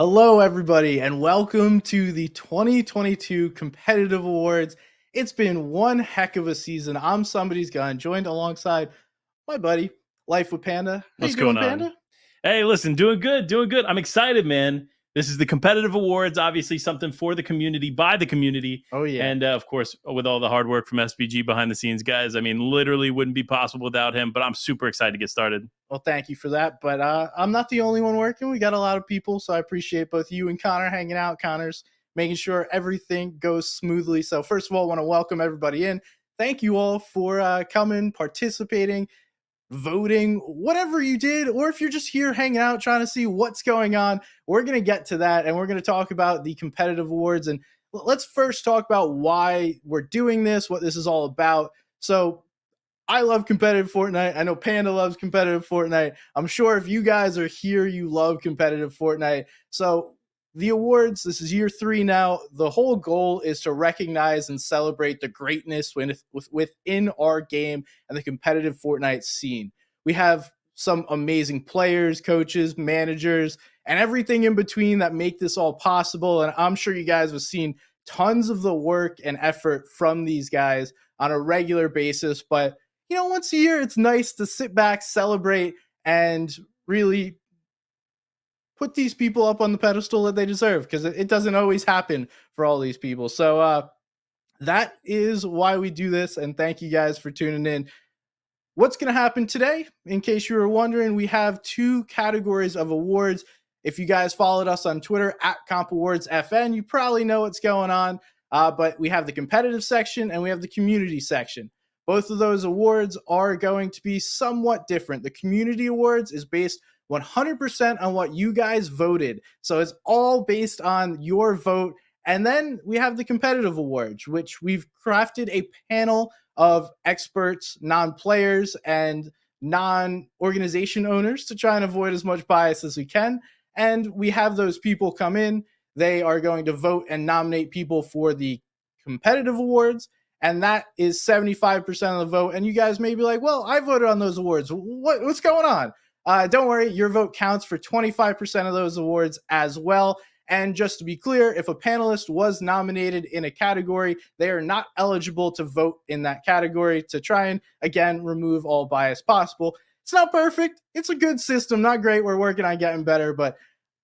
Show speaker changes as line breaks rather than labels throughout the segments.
Hello, everybody, and welcome to the 2022 Competitive Awards. It's been one heck of a season. I'm somebody's gun, joined alongside my buddy, Life with Panda. How you
What's
doing,
going on?
Panda?
Hey, listen, doing good, doing good. I'm excited, man. This is the competitive awards, obviously something for the community, by the community.
Oh yeah.
And of course, with all the hard work from SBG behind the scenes, guys, I mean, literally wouldn't be possible without him, but I'm super excited to get started.
Well, thank you for that. But I'm not the only one working. We got a lot of people, so I appreciate both you and Connor hanging out. Connor's making sure everything goes smoothly. So first of all, I want to welcome everybody in. Thank you all for coming, participating, voting, whatever you did, or if you're just here hanging out trying to see what's going on. We're going to get to that, and we're going to talk about the competitive awards. And let's first talk about why we're doing this, what this is all about. So I love competitive Fortnite. I know Panda loves competitive Fortnite. I'm sure if you guys are here, you love competitive Fortnite. So the awards, this is year 3 now. The whole goal is to recognize and celebrate the greatness within our game and the competitive Fortnite scene. We have some amazing players, coaches, managers, and everything in between that make this all possible. And I'm sure you guys have seen tons of the work and effort from these guys on a regular basis. But once a year, it's nice to sit back, celebrate, and really put these people up on the pedestal that they deserve, because it doesn't always happen for all these people. So that is why we do this, and thank you guys for tuning in. What's going to happen today? In case you were wondering, we have 2 categories of awards. If you guys followed us on Twitter at CompAwardsFN, you probably know what's going on. But we have the competitive section and we have the community section. Both of those awards are going to be somewhat different. The community awards is based 100% on what you guys voted. So it's all based on your vote. And then we have the competitive awards, which we've crafted a panel of experts, non-players, and non-organization owners to try and avoid as much bias as we can. And we have those people come in. They are going to vote and nominate people for the competitive awards, and that is 75% of the vote. And you guys may be like, well, I voted on those awards. What's going on? Don't worry, your vote counts for 25% of those awards as well. And just to be clear, if a panelist was nominated in a category, they are not eligible to vote in that category, to try and, again, remove all bias possible. It's not perfect. It's a good system. Not great. We're working on getting better. But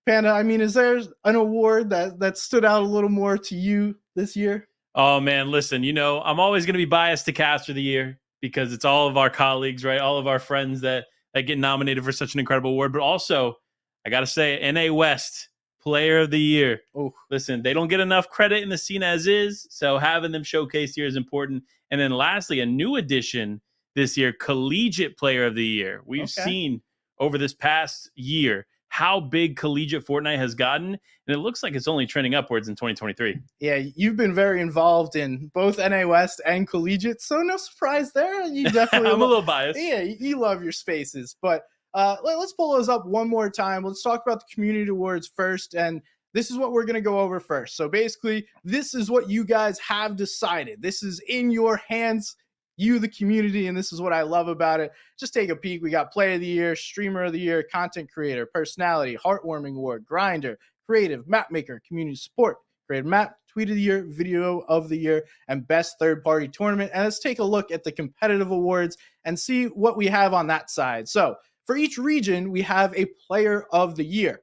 Panda, I mean, is there an award that stood out a little more to you this year?
Oh, man, listen, I'm always going to be biased to Caster of the Year because it's all of our colleagues, right? All of our friends that get nominated for such an incredible award. But also, I got to say, NA West Player of the Year.
Oh,
listen, they don't get enough credit in the scene as is, so having them showcased here is important. And then lastly, a new addition this year, Collegiate Player of the Year. We've seen over this past year how big Collegiate Fortnite has gotten, and it looks like it's only trending upwards in 2023.
Yeah, you've been very involved in both NA West and Collegiate, so no surprise there. You definitely
I'm a little biased.
Yeah, you love your spaces. But let's pull those up one more time. Let's talk about the community awards first, and this is what we're going to go over first. So basically, this is what you guys have decided. This is in your hands, you, the community, and this is what I love about it. Just take a peek. We got Player of the Year, Streamer of the Year, Content Creator, Personality, Heartwarming Award, Grinder, Creative, Map Maker, Community Support, Creative Map, Tweet of the Year, Video of the Year, and Best Third-Party Tournament. And let's take a look at the competitive awards and see what we have on that side. So for each region, we have a Player of the Year.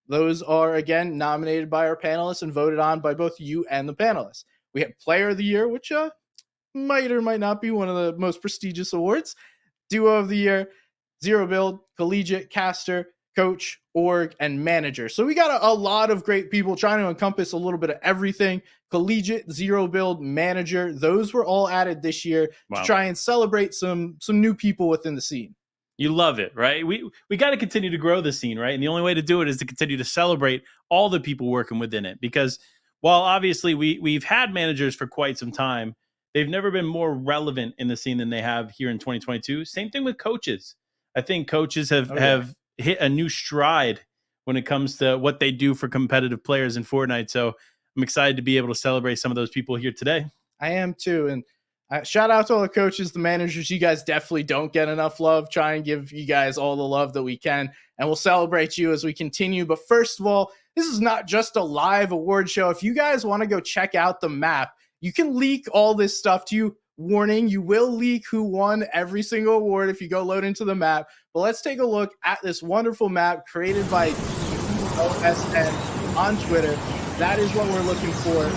Those are, again, nominated by our panelists and voted on by both you and the panelists. We have Player of the Year, which might or might not be one of the most prestigious awards. Duo of the Year, Zero Build, Collegiate, Caster, Coach, Org, and Manager. So we got a lot of great people trying to encompass a little bit of everything. Collegiate, Zero Build, Manager, those were all added this year to try and celebrate some new people within the scene.
You love it, right? We got to continue to grow the scene, right? And the only way to do it is to continue to celebrate all the people working within it. Because while obviously we've had managers for quite some time, they've never been more relevant in the scene than they have here in 2022. Same thing with coaches. I think coaches have hit a new stride when it comes to what they do for competitive players in Fortnite. So I'm excited to be able to celebrate some of those people here today.
I am too. And Shout out to all the coaches, the managers. You guys definitely don't get enough love. Try and give you guys all the love that we can, and we'll celebrate you as we continue. But first of all, this is not just a live award show. If you guys want to go check out the map, you can leak all this stuff to you. Warning, you will leak who won every single award if you go load into the map. But let's take a look at this wonderful map created by OSN on Twitter. That is what we're looking for.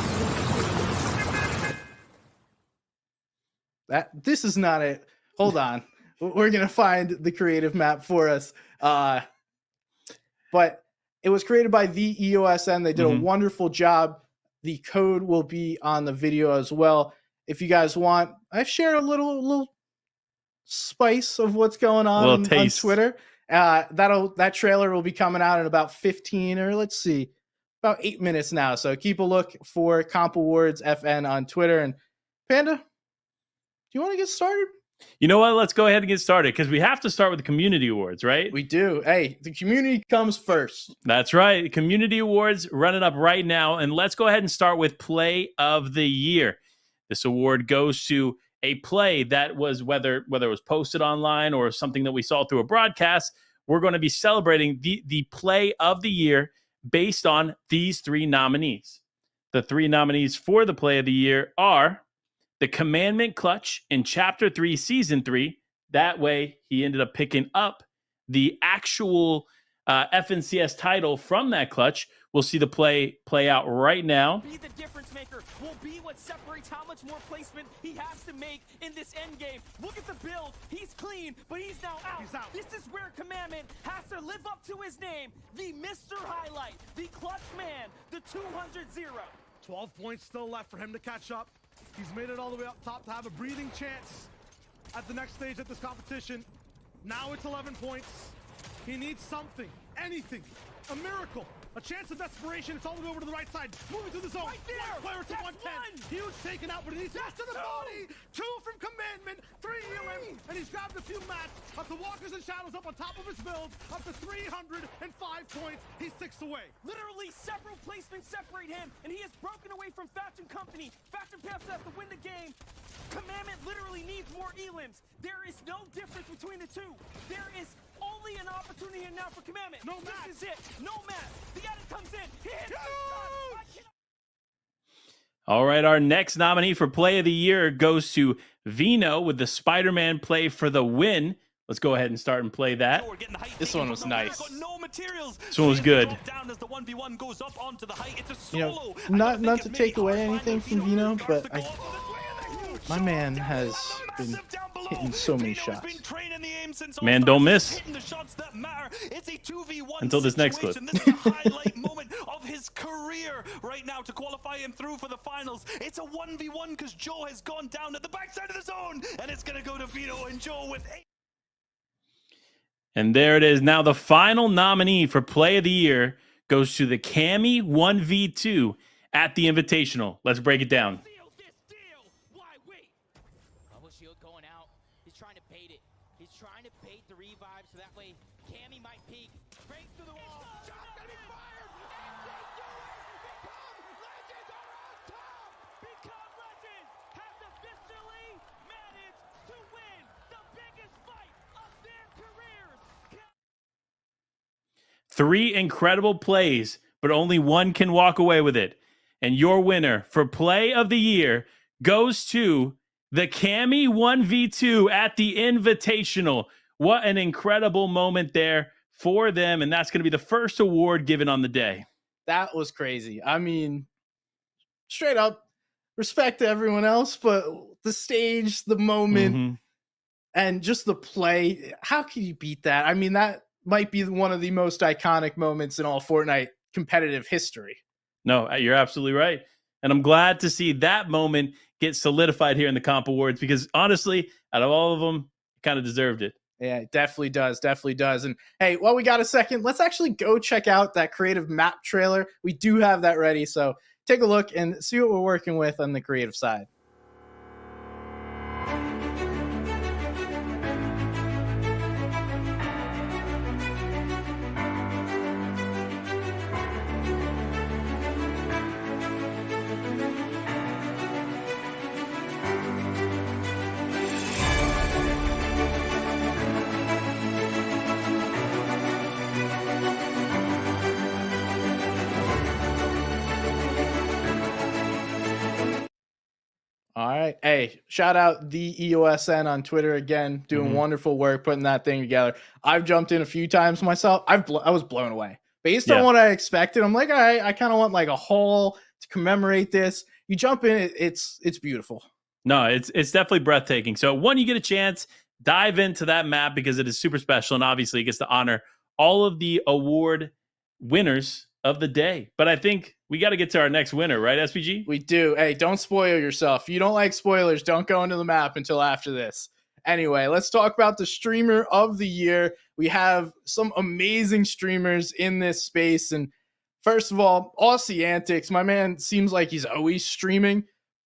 This is not it. Hold on. We're going to find the creative map for us. But it was created by the EOSN. They did a wonderful job. The code will be on the video as well. If you guys want, I've shared a little spice of what's going on Twitter. That trailer will be coming out in about 15 or let's see, about 8 minutes now. So keep a look for Comp Awards FN on Twitter. And Panda, do you want to get started?
You know what? Let's go ahead and get started because we have to start with the community awards, right?
We do. Hey, the community comes first.
That's right. Community awards running up right now. And let's go ahead and start with Play of the Year. This award goes to a play that was, whether it was posted online or something that we saw through a broadcast, we're going to be celebrating the Play of the Year based on these three nominees. The three nominees for the Play of the Year are the Commandment Clutch in Chapter 3, Season 3. That way, he ended up picking up the actual FNCS title from that clutch. We'll see the play out right now.
Be the difference maker. Will be what separates how much more placement he has to make in this end game. Look at the build. He's clean, but he's now out. He's out. This is where Commandment has to live up to his name. The Mr. Highlight, the clutch man, the 200-0.
12 points still left for him to catch up. He's made it all the way up top to have a breathing chance at the next stage at this competition. Now it's 11 points. He needs something, anything, a miracle, a chance of desperation. It's all the way over to the right side, moving through the zone.
Right there.
Player to 110. Huge taken out, but he needs to the body. 2 from Commandment, 3 healing, and he's grabbed a few mats of the Walkers and Shadows up on top of his build, up to 305 points. He's 6 away.
Literally several placements separate him, and he has broken away from Faction Company. Faction Paths have to win the game. Commandment literally needs more elims. There is no difference between the two. There is only an opportunity here now for Commandment.
No match.
This is it. No match. The edit comes in. He hits.
All right, our next nominee for Play of the Year goes to Vino with the Spider-Man play for the win. Let's go ahead and start and play that.
This one was nice.
This one was good.
You know, not to take away anything from Vino, but my man has been hitting so many shots.
Man, don't miss. Until this next clip.
This is a highlight moment of his career right now to qualify him through for the finals. It's a 1v1 because Joe has gone down at the backside of the zone, and it's going to go to Vito and Joe with 8.
And there it is. Now the final nominee for Play of the Year goes to the Cammy 1v2 at the Invitational. Let's break it down.
Going out. He's trying to bait it. He's trying to bait the revive so that way Cammy might peek. Breaks through the wall. Shot gonna be fired. Become Legends has officially managed to win the biggest fight of their careers.
3 incredible plays, but only one can walk away with it. And your winner for Play of the Year goes to the Cammy 1v2 at the Invitational. What an incredible moment there for them. And that's going to be the first award given on the day.
That was crazy. I mean, straight up, respect to everyone else, but the stage, the moment, and just the play, how can you beat that? I mean, that might be one of the most iconic moments in all Fortnite competitive history.
No, you're absolutely right. And I'm glad to see that moment get solidified here in the Comp Awards because honestly, out of all of them, it kind of deserved it.
Yeah, it definitely does. Definitely does. And hey, while we got a second, let's actually go check out that creative map trailer. We do have that ready. So take a look and see what we're working with on the creative side. All right. Hey, shout out the EOSN on Twitter again, doing wonderful work putting that thing together. I've jumped in a few times myself. I was blown away. Based on
Yeah.
what I expected, I'm like, all right, I kind of want like a haul to commemorate this. You jump in, it's beautiful.
No, it's definitely breathtaking. So when you get a chance, dive into that map because it is super special, and obviously it gets to honor all of the award winners of the day. But I think we got to get to our next winner, right, SPG?
We do. Hey, don't spoil yourself. If you don't like spoilers, don't go into the map until after this. Anyway, let's talk about the streamer of the year. We have some amazing streamers in this space. And first of all, Aussie Antics. My man seems like he's always streaming,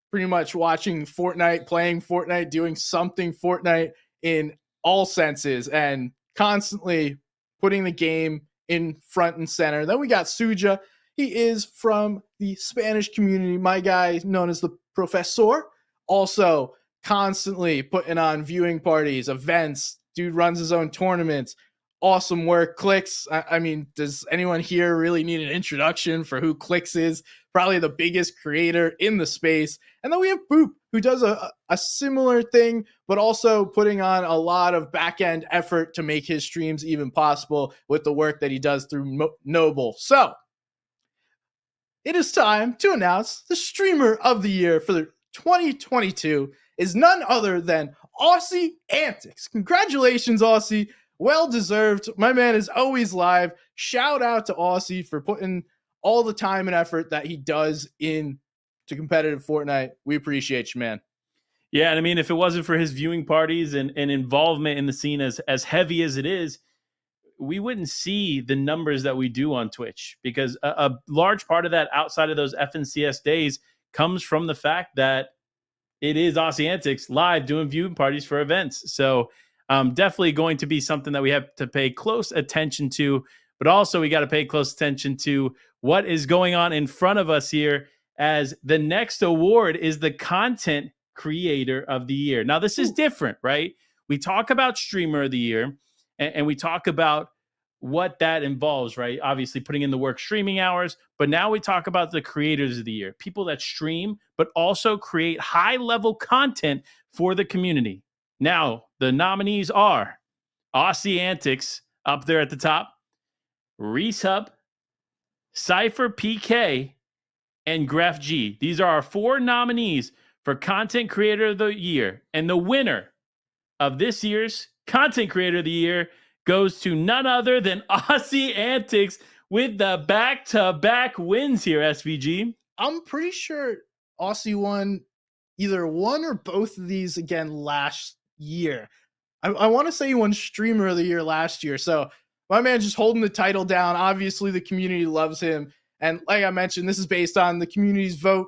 pretty much watching Fortnite, playing Fortnite, doing something Fortnite in all senses, and constantly putting the game in front and center. Then we got Suja. He is from the Spanish community, my guy known as the Professor. Also, constantly putting on viewing parties, events. Dude runs his own tournaments. Awesome work. Clicks. I mean, does anyone here really need an introduction for who Clicks is? Probably the biggest creator in the space. And then we have Boop, who does a similar thing, but also putting on a lot of back-end effort to make his streams even possible with the work that he does through Noble. So, it is time to announce the streamer of the year for the 2022 is none other than Aussie Antics. Congratulations, Aussie. Well deserved. My man is always live. Shout out to Aussie for putting all the time and effort that he does into competitive Fortnite. We appreciate you, man.
Yeah, and I mean, if it wasn't for his viewing parties and involvement in the scene as heavy as it is, we wouldn't see the numbers that we do on Twitch, because a large part of that outside of those FNCS days comes from the fact that it is Aussie Antics live doing viewing parties for events. So definitely going to be something that we have to pay close attention to, but also we got to pay close attention to what is going on in front of us here, as the next award is the Content Creator of the Year. Now, this is different, right? We talk about Streamer of the Year, and we talk about what that involves, right? Obviously putting in the work, streaming hours, but now we talk about the creators of the year, people that stream, but also create high level content for the community. Now, the nominees are Aussie Antics up there at the top, Reese Hub, Cypher PK, and Graph G. These are our 4 nominees for Content Creator of the Year. And the winner of this year's Content Creator of the Year goes to none other than Aussie Antics with the back-to-back wins here, SVG.
I'm pretty sure Aussie won either one or both of these again last year. I want to say he won Streamer of the Year last year. So my man just holding the title down. Obviously, the community loves him. And like I mentioned, this is based on the community's vote,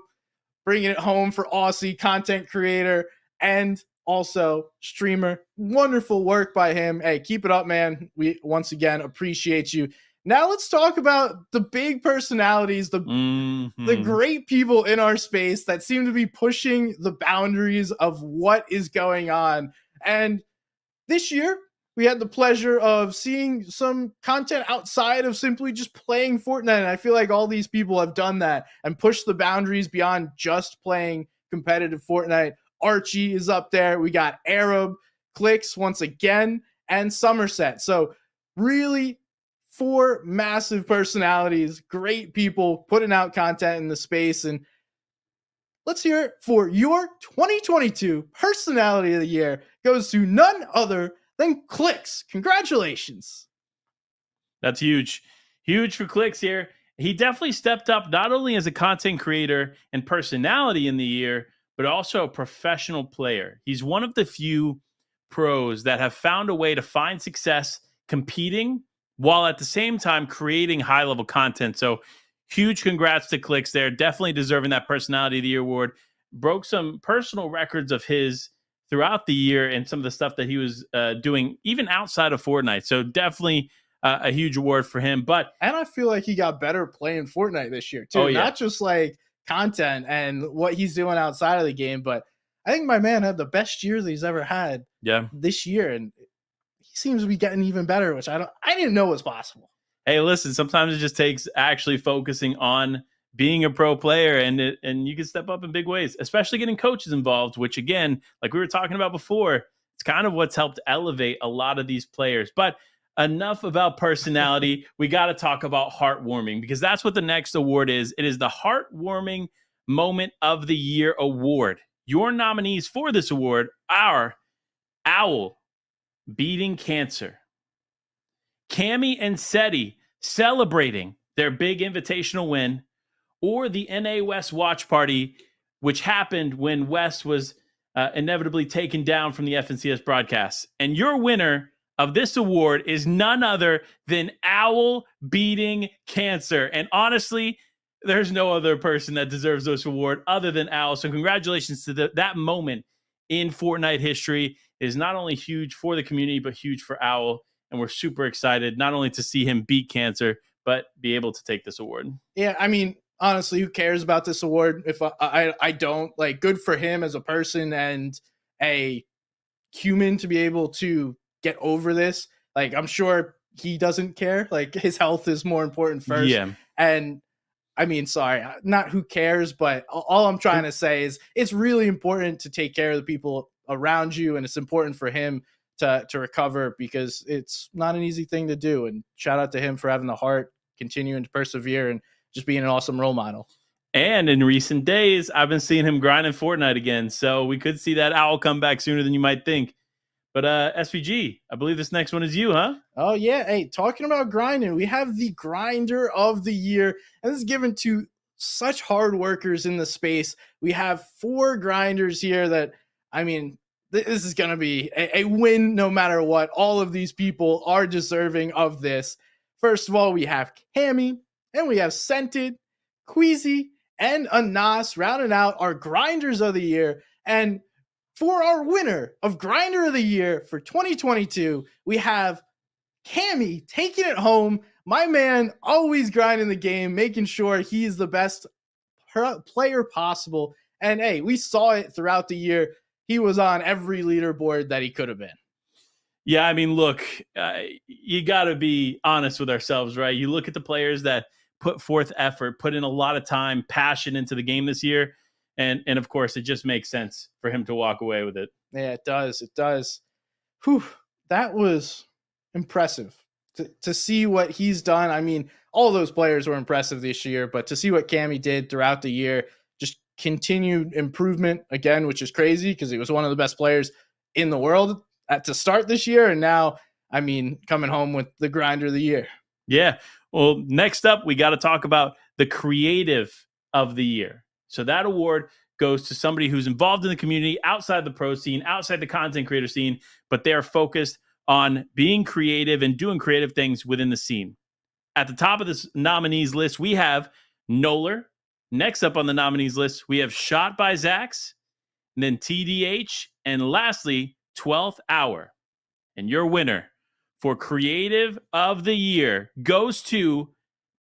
bringing it home for Aussie Content Creator and also streamer. Wonderful work by him. Hey, keep it up, man. We once again appreciate you. Now let's talk about the big personalities, the great people in our space that seem to be pushing the boundaries of what is going on. And this year, we had the pleasure of seeing some content outside of simply just playing Fortnite. And I feel like all these people have done that and pushed the boundaries beyond just playing competitive Fortnite. Archie is up there. We got Arab, Clicks once again, and Somerset. So really 4 massive personalities, great people putting out content in the space. And let's hear it for your 2022 Personality of the Year goes to none other than Clicks. Congratulations.
That's huge. Huge for Clicks here. He definitely stepped up not only as a content creator and personality in the year, but also a professional player. He's one of the few pros that have found a way to find success competing while at the same time creating high-level content. So huge congrats to Clicks there. Definitely deserving that Personality of the Year award. Broke some personal records of his throughout the year and some of the stuff that he was doing even outside of Fortnite. So definitely a huge award for him.
And I feel like he got better playing Fortnite this year too. Not just like content and what he's doing outside of the game, but I think my man had the best year that he's ever had this year. And he seems to be getting even better, which I didn't know was possible.
Hey, listen, sometimes it just takes actually focusing on being a pro player, and you can step up in big ways, especially getting coaches involved, which again, like we were talking about before, it's kind of what's helped elevate a lot of these players. But enough about personality. We got to talk about heartwarming, because that's what the next award is. It is the Heartwarming Moment of the Year award. Your nominees for this award are Owl beating cancer, Cammy and Seti celebrating their big invitational win, or the NA West watch party, which happened when West was inevitably taken down from the FNCS broadcast. And your winner of this award is none other than Owl beating cancer. And honestly, there's no other person that deserves this award other than Owl. So congratulations to that moment in Fortnite history. It is not only huge for the community, but huge for Owl. And we're super excited not only to see him beat cancer, but be able to take this award.
Yeah, I mean, honestly, who cares about this award? If I don't, like, good for him as a person and a human to be able to get over this. Like, I'm sure he doesn't care. Like, his health is more important first.
Yeah.
And I mean, sorry, not who cares, but all I'm trying to say is it's really important to take care of the people around you, and it's important for him to recover, because it's not an easy thing to do. And shout out to him for having the heart, continuing to persevere, and just being an awesome role model.
And in recent days, I've been seeing him grinding Fortnite again. So we could see that Owl come back sooner than you might think. But SVG, I believe this next one is you, huh?
Oh, yeah. Hey, talking about grinding, we have the Grinder of the Year. And this is given to such hard workers in the space. We have 4 grinders here that, I mean, this is going to be a win no matter what. All of these people are deserving of this. First of all, we have Cammy, and we have Scented, Queasy, and Anas rounding out our Grinders of the Year. And for our winner of Grinder of the Year for 2022, we have Cammy taking it home. My man always grinding the game, making sure he's the best player possible. And hey, we saw it throughout the year. He was on every leaderboard that he could have been.
Yeah, I mean, look, you got to be honest with ourselves, right? You look at the players that put forth effort, put in a lot of time, passion into the game this year. And of course, it just makes sense for him to walk away with it.
Yeah, it does. It does. Whew, that was impressive to see what he's done. I mean, all those players were impressive this year, but to see what Cammy did throughout the year, just continued improvement again, which is crazy because he was one of the best players in the world to start this year. And now, I mean, coming home with the Grinder of the Year.
Yeah. Well, next up, we got to talk about the Creative of the Year. So that award goes to somebody who's involved in the community, outside the pro scene, outside the content creator scene, but they are focused on being creative and doing creative things within the scene. At the top of this nominees list, we have Nolar. Next up on the nominees list, we have Shot by Zax, and then TDH, and lastly, 12th Hour. And your winner for Creative of the Year goes to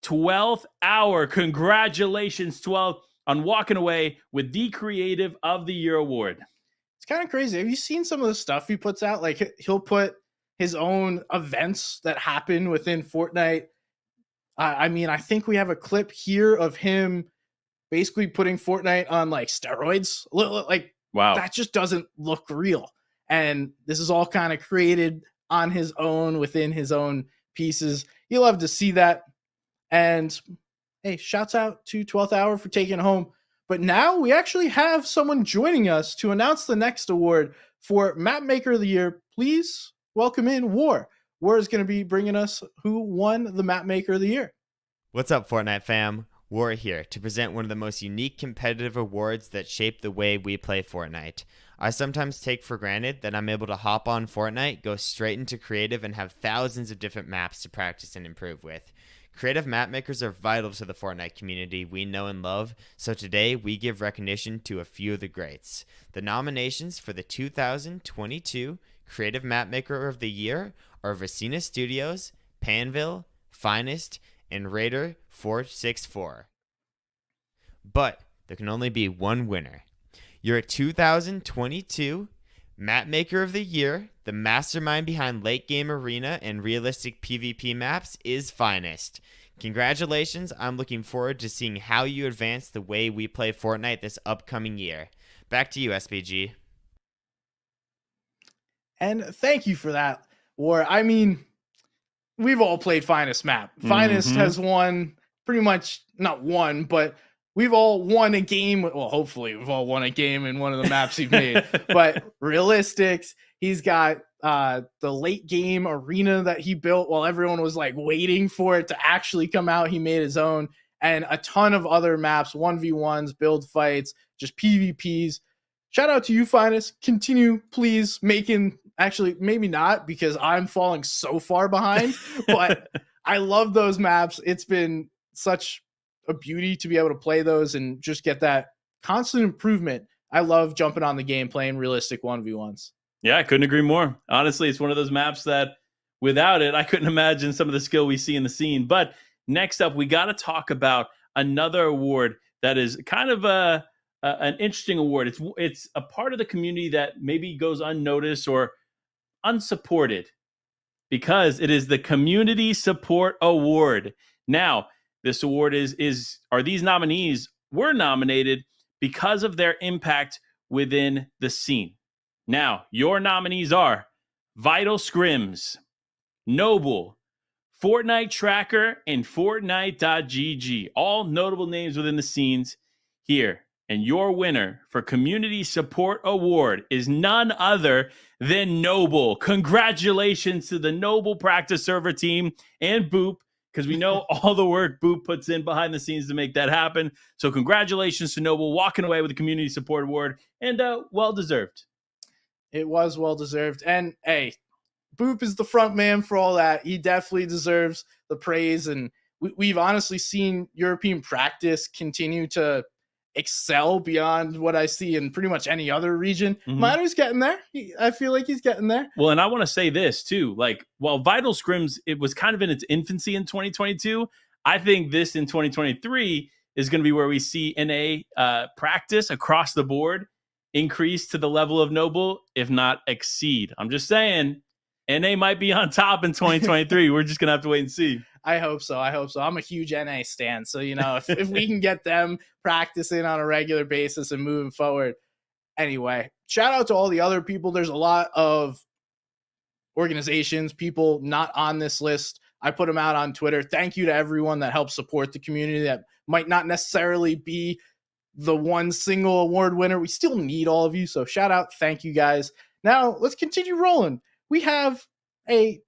12th Hour. Congratulations, 12th, on walking away with the Creative of the Year award.
It's kind of crazy. Have you seen some of the stuff he puts out? Like, he'll put his own events that happen within Fortnite. I mean, I think we have a clip here of him basically putting Fortnite on like steroids. Like,
wow,
that just doesn't look real. And this is all kind of created on his own, within his own pieces. You love to see that. And hey, shouts out to 12th Hour for taking it home. But now we actually have someone joining us to announce the next award for Map Maker of the Year. Please welcome in War. War is going to be bringing us who won the Map Maker of the Year.
What's up, Fortnite fam? War here to present one of the most unique competitive awards that shape the way we play Fortnite. I sometimes take for granted that I'm able to hop on Fortnite, go straight into creative, and have thousands of different maps to practice and improve with. Creative map makers are vital to the Fortnite community we know and love, so today we give recognition to a few of the greats. The nominations for the 2022 Creative Map Maker of the Year are Vicina Studios, Panville, Finest, and Raider 464. But there can only be one winner. Your 2022 Map Maker of the Year, the mastermind behind late game arena and realistic PvP maps, is Finest. Congratulations. I'm looking forward to seeing how you advance the way we play Fortnite this upcoming year. Back to you, SPG.
And thank you for that, War. I mean, we've all played Finest map. Finest
Mhm.
has won pretty much, not won, but we've all won a game. Well, hopefully we've all won a game in one of the maps he's made. But Realistics, he's got the late game arena that he built while everyone was like waiting for it to actually come out. He made his own, and a ton of other maps, 1v1s, build fights, just PvPs. Shout out to you, Finest. Continue, please, making, actually, maybe not, because I'm falling so far behind, but I love those maps. It's been such a beauty to be able to play those and just get that constant improvement. I love jumping on the game, playing realistic 1v1s.
Yeah, I couldn't agree more. Honestly, it's one of those maps that without it, I couldn't imagine some of the skill we see in the scene. But next up, we got to talk about another award that is kind of an interesting award. It's a part of the community that maybe goes unnoticed or unsupported because it is the Community Support Award. Now, this award are these nominees were nominated because of their impact within the scene. Now, your nominees are Vital Scrims, Noble, Fortnite Tracker, and Fortnite.gg. All notable names within the scenes here. And your winner for Community Support Award is none other than Noble. Congratulations to the Noble practice server team and Boop, because we know all the work Boop puts in behind the scenes to make that happen. So congratulations to Noble, walking away with the Community Support Award, and well-deserved.
It was well-deserved. And, hey, Boop is the front man for all that. He definitely deserves the praise, and we've honestly seen European practice continue to excel beyond what I see in pretty much any other region. Manu's getting there. I feel like he's getting there.
Well, and I want to say this too, like while Vital Scrims, it was kind of in its infancy in 2022, I think this in 2023 is going to be where we see NA practice across the board increase to the level of Noble, if not exceed. I'm just saying NA might be on top in 2023. We're just going to have to wait and see.
I hope so. I'm a huge NA stan. So, if we can get them practicing on a regular basis and moving forward. Anyway, shout out to all the other people. There's a lot of organizations, people not on this list. I put them out on Twitter. Thank you to everyone that helps support the community that might not necessarily be the one single award winner. We still need all of you. So shout out. Thank you guys. Now let's continue rolling. We have a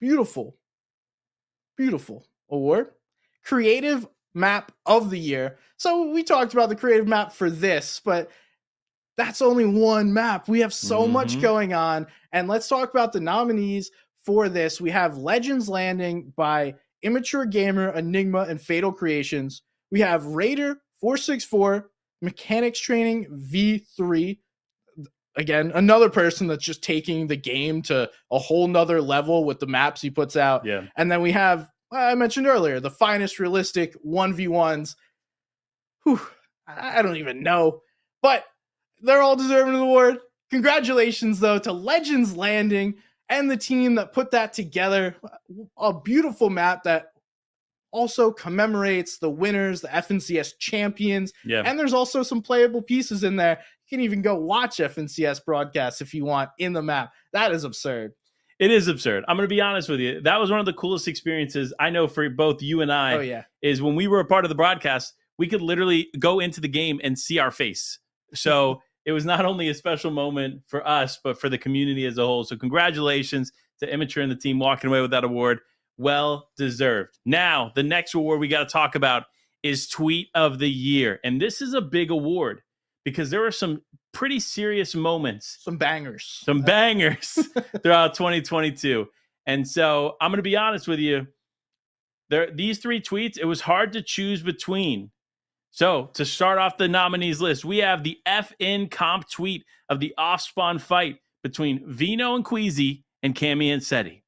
beautiful award, Creative Map of the Year. So we talked about the creative map for this, but that's only one map. We have so much going on. And let's talk about the nominees for this. We have Legends Landing by Immature Gamer, Enigma, and Fatal Creations. We have Raider 464, Mechanics Training V3. Again, another person that's just taking the game to a whole nother level with the maps he puts out.
Yeah.
And then we have, I mentioned earlier, the finest realistic 1v1s. Whew, I don't even know. But they're all deserving of the award. Congratulations, though, to Legends Landing and the team that put that together. A beautiful map that also commemorates the winners, the FNCS champions.
Yeah.
And there's also some playable pieces in there. You can even go watch FNCS broadcasts if you want in the map. That is absurd.
It is absurd. I'm going to be honest with you. That was one of the coolest experiences I know for both you and I.
Oh, yeah.
Is when we were a part of the broadcast, we could literally go into the game and see our face. So it was not only a special moment for us, but for the community as a whole. So congratulations to Immature and the team walking away with that award. Well deserved. Now, the next award we got to talk about is Tweet of the Year. And this is a big award because there were some pretty serious moments.
Some bangers
throughout 2022. And so I'm going to be honest with you. These three tweets, it was hard to choose between. So to start off the nominees list, we have the FN comp tweet of the off-spawn fight between Vino and Queasy and Cammy and Seti.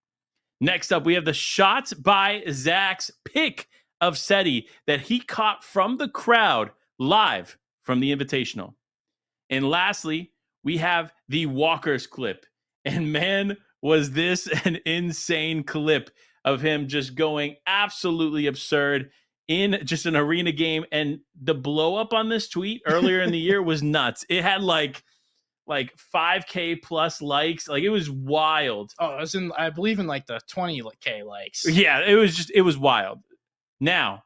Next up, we have the shot by Zach's pick of Seti that he caught from the crowd live from the Invitational. And lastly, we have the Walker's clip. And man, was this an insane clip. of him just going absolutely absurd in just an arena game. And the blow up on this tweet earlier in the year was nuts. It had like 5K plus likes. Like, it was wild.
Oh, it was I believe in like the 20K likes.
Yeah, it was wild. Now,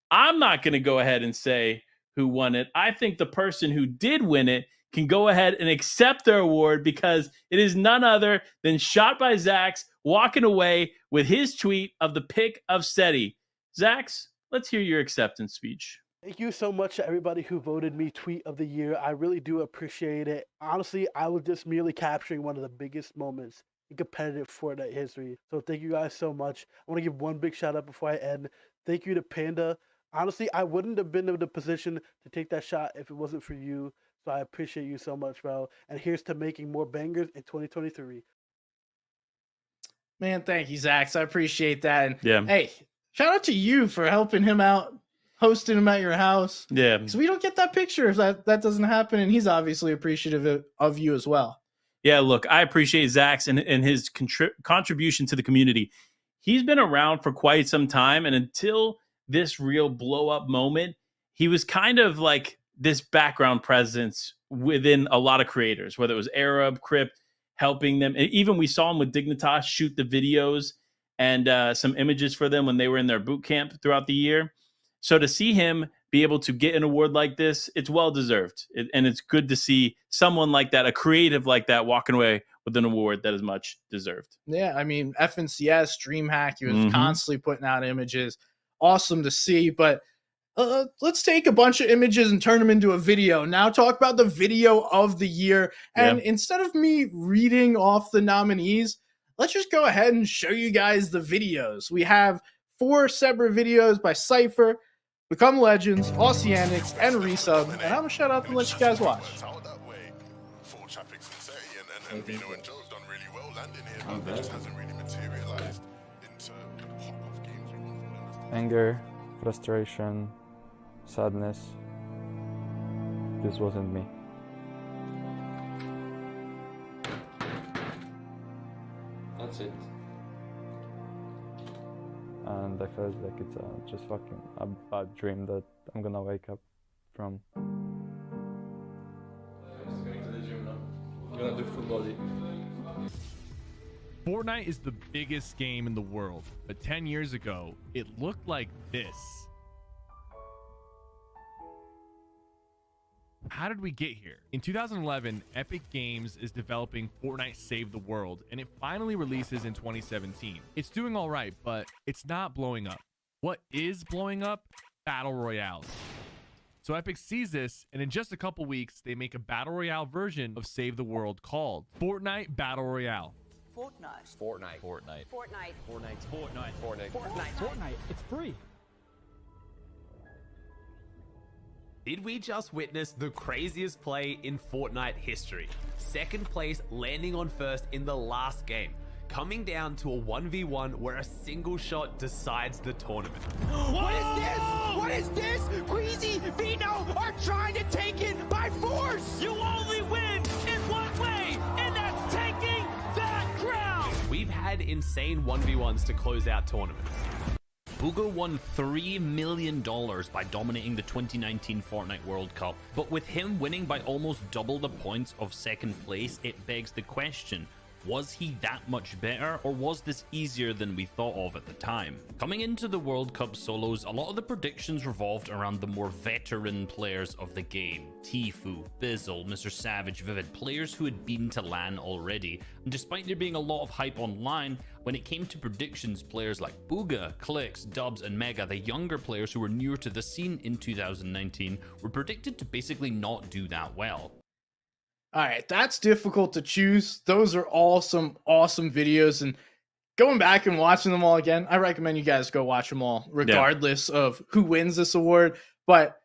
I'm not going to go ahead and say who won it. I think the person who did win it can go ahead and accept their award, because it is none other than Shot by Zax walking away with his tweet of the pick of SETI. Zax, let's hear your acceptance speech.
Thank you so much to everybody who voted me Tweet of the Year. I really do appreciate it. Honestly, I was just merely capturing one of the biggest moments in competitive Fortnite history. So thank you guys so much. I want to give one big shout out before I end. Thank you to Panda. Honestly, I wouldn't have been in the position to take that shot if it wasn't for you. So I appreciate you so much, bro. And here's to making more bangers in 2023.
Man, thank you, Zax. I appreciate that. And
Yeah.
hey, shout out to you for helping him out, hosting him at your house.
Yeah.
Because we don't get that picture if that doesn't happen. And he's obviously appreciative of you as well.
Yeah, look, I appreciate Zax and his contribution to the community. He's been around for quite some time, and until this real blow up moment, he was kind of like this background presence within a lot of creators, whether it was Arab, Crypt, helping them. And even we saw him with Dignitas shoot the videos and some images for them when they were in their boot camp throughout the year. So to see him be able to get an award like this, it's well deserved. And it's good to see someone like that, a creative like that, walking away with an award that is much deserved.
Yeah, I mean, FNCS, DreamHack, he was constantly putting out images. Awesome to see. But let's take a bunch of images and turn them into a video. Now talk about the video of the year. And instead of me reading off the nominees, let's just go ahead and show you guys the videos. We have 4 separate videos by Cypher, Become Legends, Oceanics, and Resub. And I'm going to shut up and let you guys watch.
Anger, frustration, sadness. This wasn't me.
That's it.
And I felt like it's just fucking a bad dream that I'm gonna wake up from.
I'm going to the gym now. I'm gonna do full body.
Fortnite is the biggest game in the world, but 10 years ago, it looked like this. How did we get here? In 2011, Epic Games is developing Fortnite Save the World, and it finally releases in 2017. It's doing all right, but it's not blowing up. What is blowing up? Battle Royales. So Epic sees this, and in just a couple weeks, they make a Battle Royale version of Save the World called Fortnite Battle Royale.
Fortnite.
Fortnite.
Fortnite.
Fortnite.
Fortnite.
Fortnite.
Fortnite.
It's free.
Did we just witness the craziest play in Fortnite history? Second place landing on first in the last game, coming down to a 1v1 where a single shot decides the tournament.
What is this? What is this? Queasy, Vino are trying to take it by force! You only win in one way, and that's taking that ground!
We've had insane 1v1s to close out tournaments.
Booga won $3 million by dominating the 2019 Fortnite World Cup, but with him winning by almost double the points of second place, it begs the question, was he that much better, or was this easier than we thought of at the time? Coming into the World Cup solos, a lot of the predictions revolved around the more veteran players of the game. Tfue, Bizzle, Mr. Savage, Vivid, players who had been to LAN already, and despite there being a lot of hype online, when it came to predictions, players like Booga, Clicks, Dubs, and Mega, the younger players who were newer to the scene in 2019, were predicted to basically not do that well.
All right, that's difficult to choose. Those are all some awesome videos, and going back and watching them all again, I recommend you guys go watch them all, regardless of who wins this award. But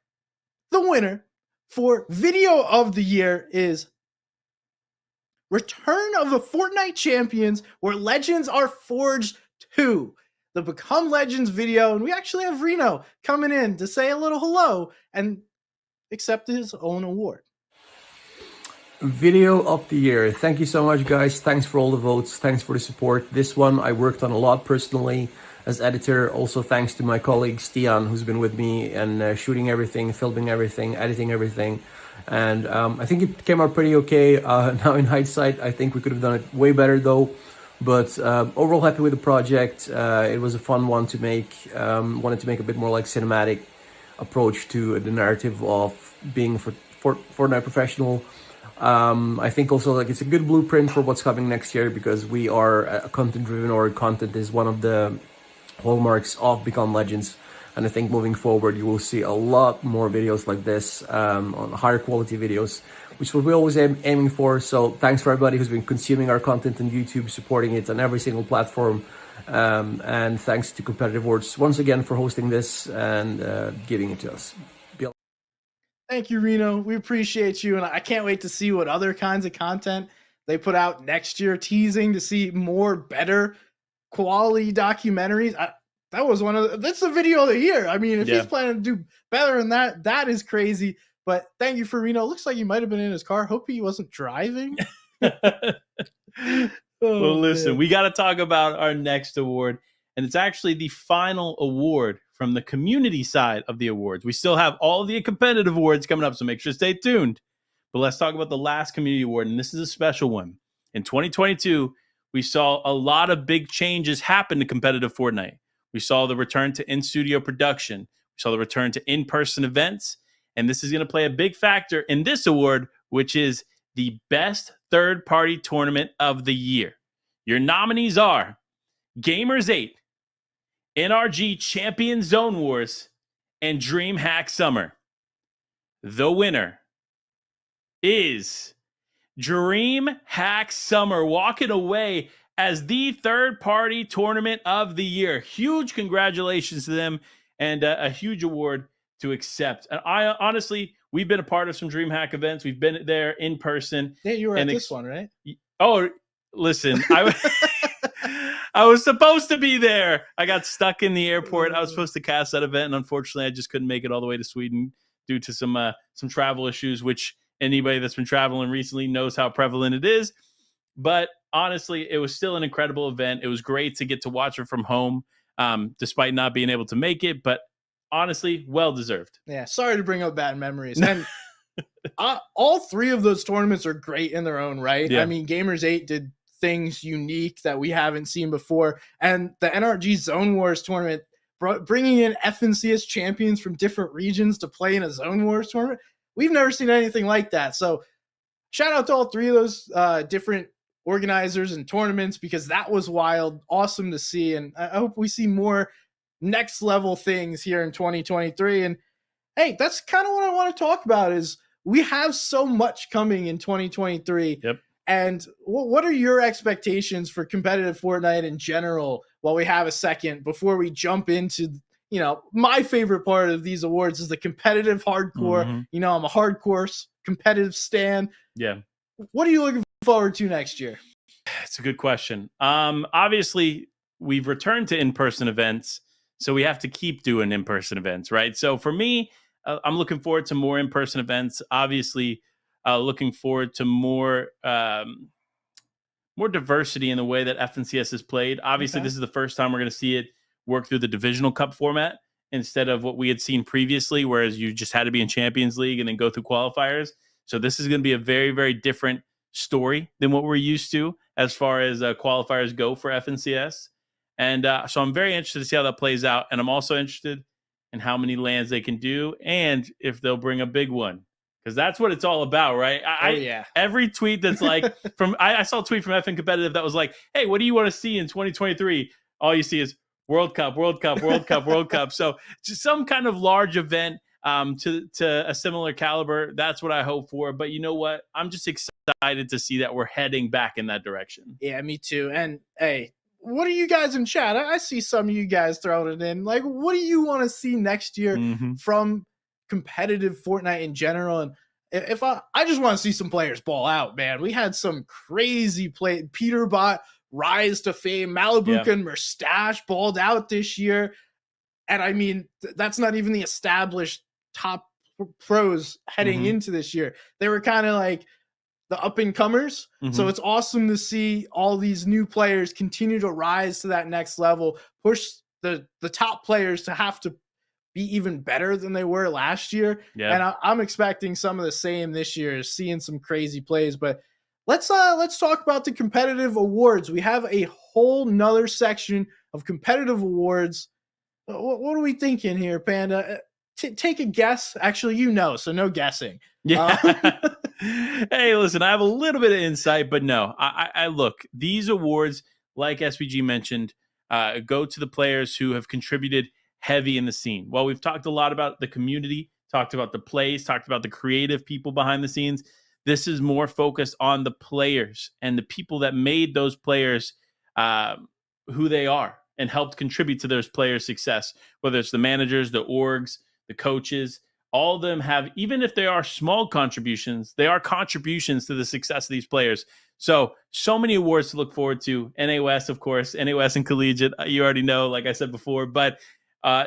the winner for Video of the Year is Return of the Fortnite Champions, where Legends are Forged 2. The Become Legends video, and we actually have Reno coming in to say a little hello and accept his own award.
Video of the year. Thank you so much, guys. Thanks for all the votes. Thanks for the support. This one I worked on a lot personally as editor. Also thanks to my colleague Stian, who's been with me and shooting everything, filming everything, editing everything. And I think it came out pretty okay. Now in hindsight, I think we could have done it way better though. But overall happy with the project. It was a fun one to make. Wanted to make a bit more like cinematic approach to the narrative of being for Fortnite professional. I think also like it's a good blueprint for what's coming next year, because we are a content driven, or content is one of the hallmarks of Become Legends. And I think moving forward, you will see a lot more videos like this, on higher quality videos, which we're always aiming for. So thanks for everybody who's been consuming our content on YouTube, supporting it on every single platform. And thanks to Competitive Awards once again for hosting this and giving it to us.
Thank you, Reno. We appreciate you, and I can't wait to see what other kinds of content they put out next year, teasing to see more better quality documentaries. That was that's the video of the year. I mean, if he's planning to do better than that, that is crazy. But thank you for Reno. Looks like he might have been in his car. Hope he wasn't driving.
Well, listen, we got to talk about our next award, and it's actually the final award from the community side of the awards. We still have all the competitive awards coming up, so make sure to stay tuned. But let's talk about the last community award, and this is a special one. In 2022, we saw a lot of big changes happen to competitive Fortnite. We saw the return to in-studio production. We saw the return to in-person events, and this is going to play a big factor in this award, which is the best third-party tournament of the year. Your nominees are Gamers 8, NRG Champion Zone Wars, and DreamHack Summer. The winner is DreamHack Summer, walking away as the third-party tournament of the year. Huge congratulations to them, and a huge award to accept. And I honestly, we've been a part of some DreamHack events. We've been there in person.
Yeah, you were at this one, right?
Oh, listen, I was supposed to be there. I got stuck in the airport. I was supposed to cast that event, and unfortunately, I just couldn't make it all the way to Sweden due to some travel issues, which anybody that's been traveling recently knows how prevalent it is. But honestly, it was still an incredible event. It was great to get to watch it from home, despite not being able to make it. But honestly, well deserved.
Yeah, sorry to bring up bad memories. And all three of those tournaments are great in their own right.
Yeah.
I mean, Gamers 8 did things unique that we haven't seen before. And the NRG Zone Wars tournament, bringing in FNCS champions from different regions to play in a Zone Wars tournament, we've never seen anything like that. So shout out to all three of those different organizers and tournaments, because that was wild, awesome to see. And I hope we see more next level things here in 2023. And hey, that's kind of what I want to talk about is we have so much coming in 2023.
Yep.
And what are your expectations for competitive Fortnite in general while we have a second before we jump into, my favorite part of these awards is the competitive hardcore.
Mm-hmm.
I'm a hardcore competitive stan.
Yeah.
What are you looking forward to next year?
It's a good question. Obviously, we've returned to in-person events, so we have to keep doing in-person events, right? So for me, I'm looking forward to more in-person events. Obviously, looking forward to more diversity in the way that FNCS is played. Obviously, This is the first time we're going to see it work through the Divisional Cup format instead of what we had seen previously, whereas you just had to be in Champions League and then go through qualifiers. So this is going to be a very, very different story than what we're used to as far as qualifiers go for FNCS. And so I'm very interested to see how that plays out. And I'm also interested in how many lands they can do and if they'll bring a big one. Because that's what it's all about, right? Every tweet that's like I saw a tweet from FN Competitive that was like, hey, what do you want to see in 2023? All you see is World Cup, World Cup, World Cup, World Cup. So just some kind of large event to a similar caliber. That's what I hope for. But you know what? I'm just excited to see that we're heading back in that direction.
Yeah, me too. And hey, what are you guys in chat? I see some of you guys throwing it in. Like, what do you want to see next year from competitive Fortnite in general? And if I just want to see some players ball out, man. We had some crazy play. Peterbot rise to fame. Malibuca and Mustache balled out this year. And I mean, that's not even the established top pros heading into this year. They were kind of like the up and comers. So it's awesome to see all these new players continue to rise to that next level, push the top players to have to be even better than they were last year.
Yeah.
And I'm expecting some of the same this year, seeing some crazy plays. But let's talk about the competitive awards. We have a whole nother section of competitive awards. What are we thinking here, Panda? Take a guess. Actually, so no guessing.
Yeah. Hey, listen, I have a little bit of insight, but no, I look, these awards, like SVG mentioned, go to the players who have contributed heavy in the scene. Well, we've talked a lot about the community, talked about the plays, talked about the creative people behind the scenes. This is more focused on the players and the people that made those players who they are and helped contribute to those players' success, whether it's the managers, the orgs, the coaches. All of them have, even if they are small contributions, they are contributions to the success of these players. So many awards to look forward to. NA West, of course, NA West and Collegiate, you already know, like I said before. But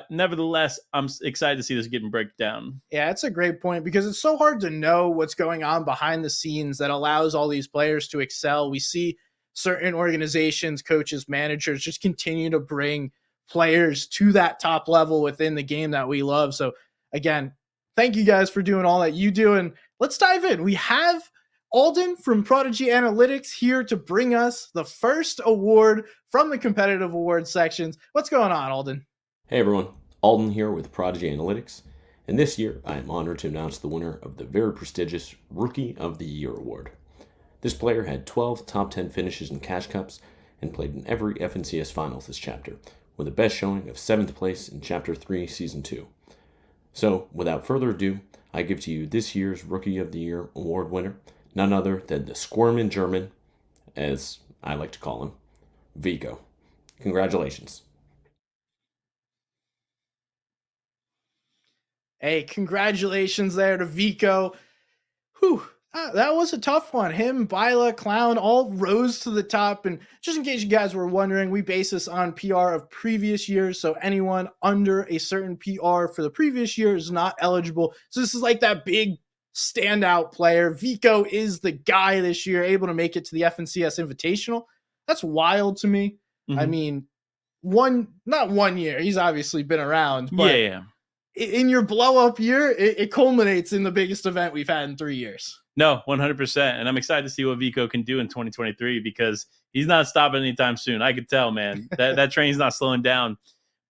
nevertheless, I'm excited to see this getting break down.
Yeah, it's a great point because it's so hard to know what's going on behind the scenes that allows all these players to excel. We see certain organizations, coaches, managers just continue to bring players to that top level within the game that we love. So again, thank you guys for doing all that you do. And let's dive in. We have Alden from Prodigy Analytics here to bring us the first award from the competitive awards sections. What's going on, Alden?
Hey everyone, Alden here with Prodigy Analytics. And this year, I am honored to announce the winner of the very prestigious Rookie of the Year award. This player had 12 top 10 finishes in Cash Cups and played in every FNCS Finals this chapter, with a best showing of 7th place in Chapter 3, Season 2. So, without further ado, I give to you this year's Rookie of the Year award winner, none other than the Squirmin' German, as I like to call him, Vico. Congratulations.
Hey, congratulations there to Vico. Whew. That was a tough one. Him, Bila, Clown all rose to the top. And just in case you guys were wondering, we base this on PR of previous years. So anyone under a certain PR for the previous year is not eligible. So this is like that big standout player. Vico is the guy this year, able to make it to the FNCS Invitational. That's wild to me. I mean, not 1 year. He's obviously been around. But
yeah.
In your blow-up year, it culminates in the biggest event we've had in 3 years.
No, 100%. And I'm excited to see what Vico can do in 2023 because he's not stopping anytime soon. I could tell, man. That train's not slowing down.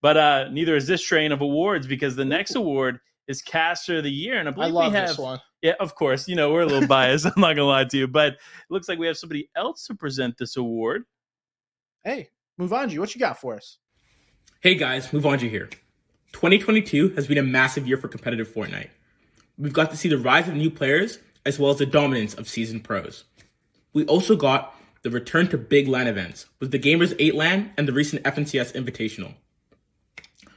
But neither is this train of awards because the next award is Caster of the Year. And I believe
love
we have
this one.
Yeah, of course. We're a little biased. I'm not going to lie to you. But it looks like we have somebody else to present this award.
Hey, Muvanji, what you got for us?
Hey guys, Muvanji here. 2022 has been a massive year for competitive Fortnite. We've got to see the rise of new players as well as the dominance of seasoned pros. We also got the return to big LAN events with the Gamers 8 LAN and the recent FNCS Invitational.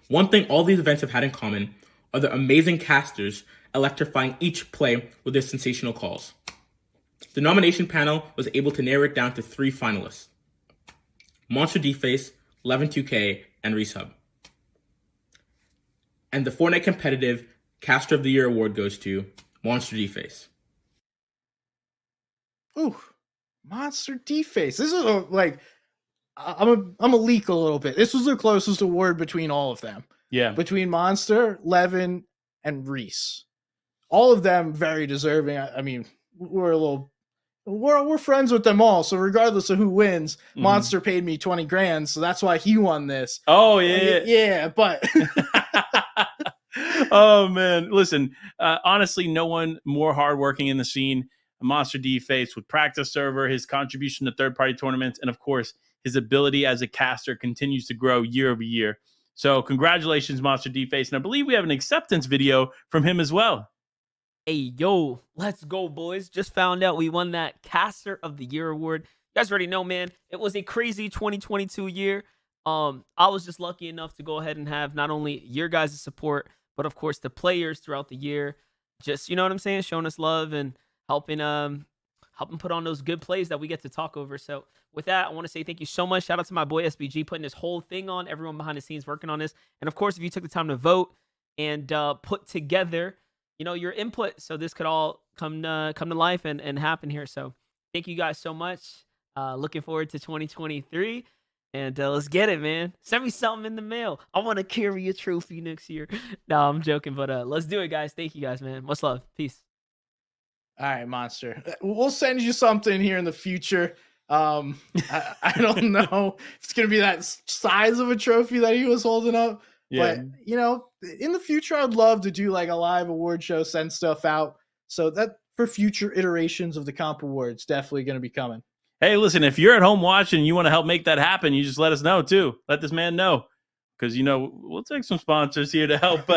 One thing all these events have had in common are the amazing casters electrifying each play with their sensational calls. The nomination panel was able to narrow it down to 3 finalists: Monster D-Face, 11-2K, and Resub. And the Fortnite Competitive Caster of the Year award goes to Monster D-Face.
Ooh, Monster D-Face. This is I'm a leak a little bit. This was the closest award between all of them.
Yeah.
Between Monster, Levin, and Reese. All of them very deserving. I mean, we're friends with them all. So regardless of who wins, Monster paid me 20 grand. So that's why he won this.
Oh, yeah.
Yeah, but
oh, man. Listen, honestly, no one more hardworking in the scene. Monster D-Face with practice server, his contribution to third-party tournaments, and of course, his ability as a caster continues to grow year over year. So congratulations, Monster D-Face. And I believe we have an acceptance video from him as well.
Hey, yo, let's go, boys. Just found out we won that Caster of the Year award. You guys already know, man. It was a crazy 2022 year. I was just lucky enough to go ahead and have not only your guys' support, but of course the players throughout the year. Just, you know what I'm saying? Showing us love and helping put on those good plays that we get to talk over. So with that, I want to say thank you so much. Shout out to my boy SBG putting this whole thing on, everyone behind the scenes working on this. And of course, if you took the time to vote and put together, your input, so this could all come to life and happen here. So thank you guys so much. Looking forward to 2023. And let's get it, man. Send me something in the mail. I want to carry a trophy next year. No, I'm joking, but let's do it, guys. Thank you guys, man. Much love. Peace.
All right, Monster. We'll send you something here in the future. I don't know if it's going to be that size of a trophy that he was holding up.
Yeah.
But, in the future, I'd love to do like a live award show, send stuff out. So that for future iterations of the Comp Awards, definitely going to be coming.
Hey, listen, if you're at home watching and you want to help make that happen, you just let us know too. Let this man know. Because, we'll take some sponsors here to help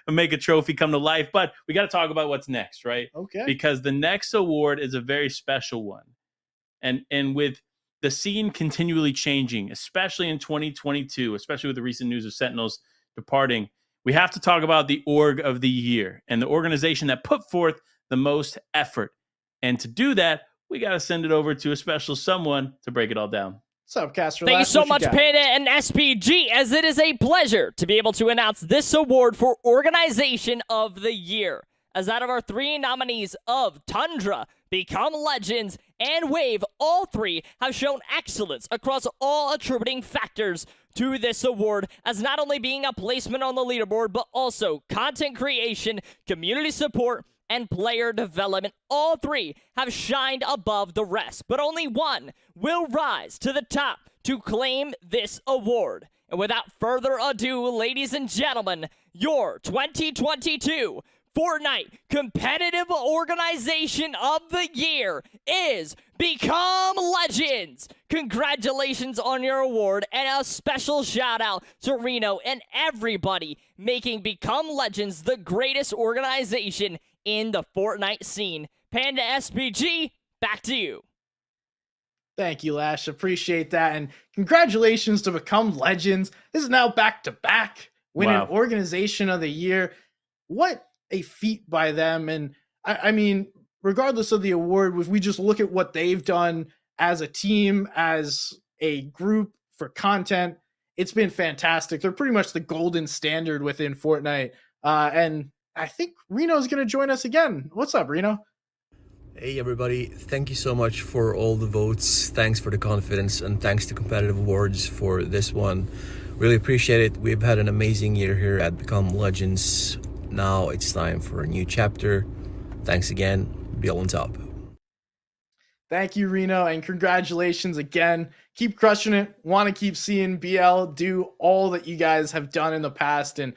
make a trophy come to life. But we got to talk about what's next, right?
Okay.
Because the next award is a very special one. And with the scene continually changing, especially in 2022, especially with the recent news of Sentinels departing, we have to talk about the org of the year and the organization that put forth the most effort. And to do that, we got to send it over to a special someone to break it all down.
What's up, Caster?
Thank you so much, Panda and SPG, as it is a pleasure to be able to announce this award for Organization of the Year. As out of our 3 nominees of Tundra, Become Legends, and Wave, all 3 have shown excellence across all attributing factors to this award, as not only being a placement on the leaderboard, but also content creation, community support, and player development. All 3 have shined above the rest, but only one will rise to the top to claim this award. And without further ado, ladies and gentlemen, your 2022 Fortnite Competitive Organization of the Year is Become Legends. Congratulations on your award, and a special shout out to Reno and everybody making Become Legends the greatest organization in the Fortnite scene. Panda SPG, back to you.
Thank you, Lash. Appreciate that. And congratulations to Become Legends. This is now back-to-back winning Organization of the Year. What a feat by them. And I mean, regardless of the award, if we just look at what they've done as a team, as a group for content, it's been fantastic. They're pretty much the golden standard within Fortnite. And I think Reno's going to join us again. What's up, Reno?
Hey everybody, thank you so much for all the votes. Thanks for the confidence, and thanks to Competitive Awards for this one. Really appreciate it. We've had an amazing year here at Become Legends. Now it's time for a new chapter. Thanks again. Be on top.
Thank you, Reno, and congratulations again. Keep crushing it. Want to keep seeing BL do all that you guys have done in the past, and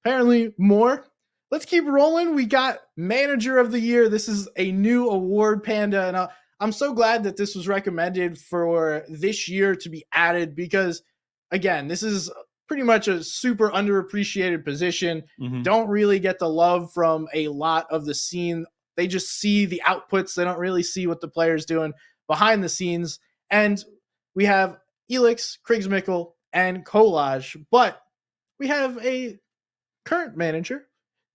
apparently more. Let's keep rolling. We got Manager of the Year. This is a new award, Panda, and I'm so glad that this was recommended for this year to be added because, again, this is pretty much a super underappreciated position. Don't really get the love from a lot of the scene. They just see the outputs. They don't really see what the player's doing behind the scenes. And we have Elix, Krigsmickel, and Collage, but we have a current manager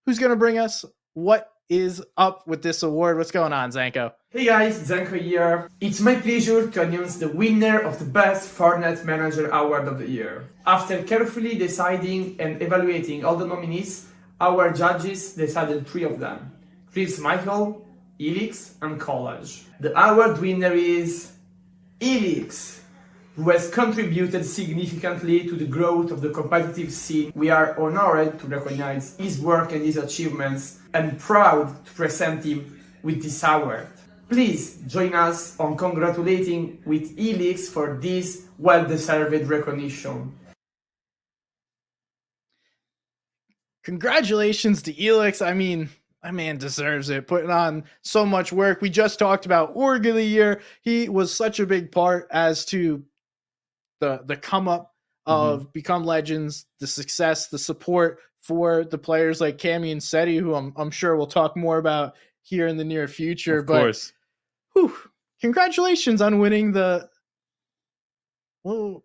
who's going to bring us what is up with this award. What's going on, Zanko?
Hey guys, Zanko here. It's my pleasure to announce the winner of the Best Fortnite Manager Award of the Year. After carefully deciding and evaluating all the nominees, our judges decided 3 of them: Krigsmickel, Elix, and Collage. The award winner is Elix, who has contributed significantly to the growth of the competitive scene. We are honored to recognize his work and his achievements, and proud to present him with this award. Please join us on congratulating with Elix for this well-deserved recognition.
Congratulations to Elix. I mean, my man deserves it, putting on so much work. We just talked about Org of the Year. He was such a big part as to the come up of Become Legends, the success, the support for the players like Cammy and Seti, who I'm sure we'll talk more about here in the near future.
Of course.
Congratulations on winning the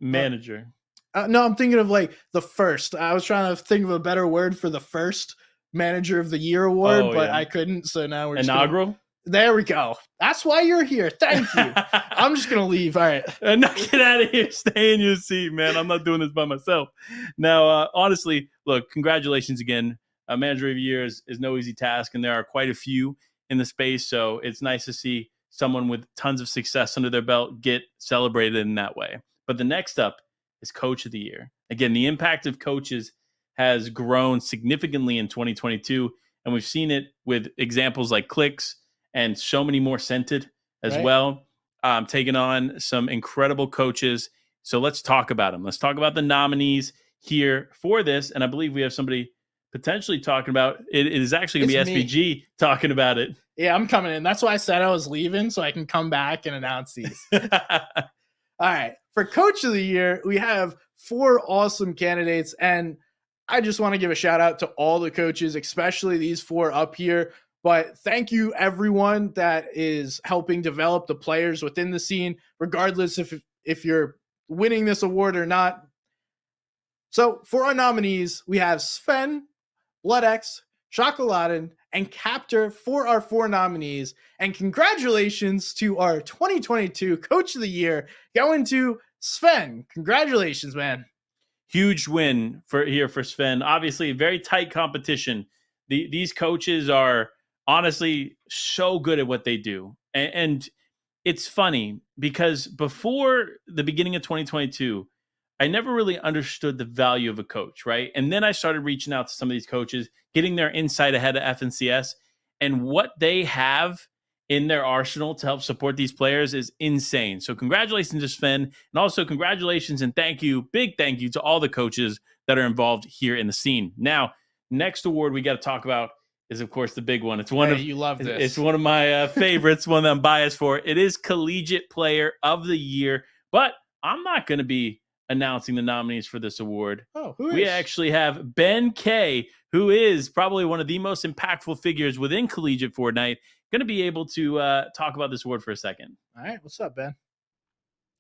manager.
No, I'm thinking of like the first. I was trying to think of a better word for the first Manager of the Year award, but I couldn't. So now we're
inaugural.
There we go. That's why you're here. Thank you. I'm just going to leave. All right.
No, get out of here. Stay in your seat, man. I'm not doing this by myself. Now, honestly, look, congratulations again a manager of the year is no easy task, and there are quite a few in the space. So it's nice to see someone with tons of success under their belt get celebrated in that way. But the next up is Coach of the Year. Again, the impact of coaches has grown significantly in 2022, and we've seen it with examples like Clicks and so many more Scented as well, taking on some incredible coaches. So let's talk about them. Let's talk about the nominees here for this. And I believe we have somebody potentially talking about it. It is actually going to be SBG talking about it.
Yeah, I'm coming in. That's why I said I was leaving, so I can come back and announce these. All right. For Coach of the Year, we have 4 awesome candidates. And I just want to give a shout out to all the coaches, especially these 4 up here. But thank you, everyone that is helping develop the players within the scene, regardless if you're winning this award or not. So for our nominees, we have Sven, BloodX, Chocolatin, and Captor for our 4 nominees. And congratulations to our 2022 Coach of the Year going to Sven. Congratulations, man.
Huge win for Sven. Obviously, very tight competition. These coaches are honestly so good at what they do. And it's funny because before the beginning of 2022, I never really understood the value of a coach, right? And then I started reaching out to some of these coaches, getting their insight ahead of FNCS, and what they have in their arsenal to help support these players is insane. So congratulations to Sven, and also congratulations and big thank you to all the coaches that are involved here in the scene. Now, next award we got to talk about is, of course, the big one. It's one
you love this.
It's one of my favorites, one that I'm biased for. It is Collegiate Player of the Year, but I'm not going to be announcing the nominees for this award.
Oh, who is?
We actually have Ben K, who is probably one of the most impactful figures within Collegiate Fortnite, going to be able to talk about this award for a second.
All right, what's up, Ben?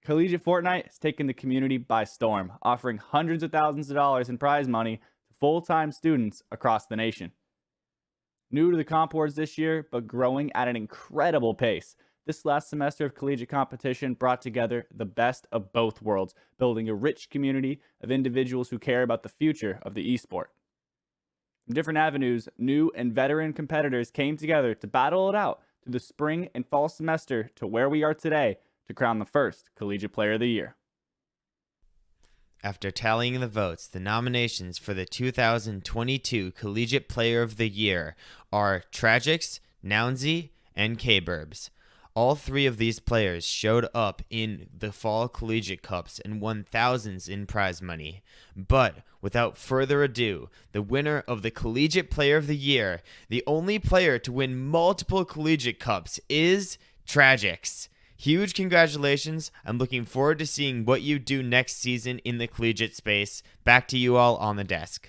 Collegiate Fortnite has taken the community by storm, offering hundreds of thousands of dollars in prize money to full-time students across the nation. New to the comp awards this year, but growing at an incredible pace. This last semester of collegiate competition brought together the best of both worlds, building a rich community of individuals who care about the future of the esport. From different avenues, new and veteran competitors came together to battle it out through the spring and fall semester to where we are today to crown the first Collegiate Player of the Year.
After tallying the votes, the nominations for the 2022 Collegiate Player of the Year are Tragix, Nounsy, and K-Burbs. All 3 of these players showed up in the Fall Collegiate Cups and won thousands in prize money. But without further ado, the winner of the Collegiate Player of the Year, the only player to win multiple Collegiate Cups, is Tragix. Huge congratulations. I'm looking forward to seeing what you do next season in the collegiate space. Back to you all on the desk.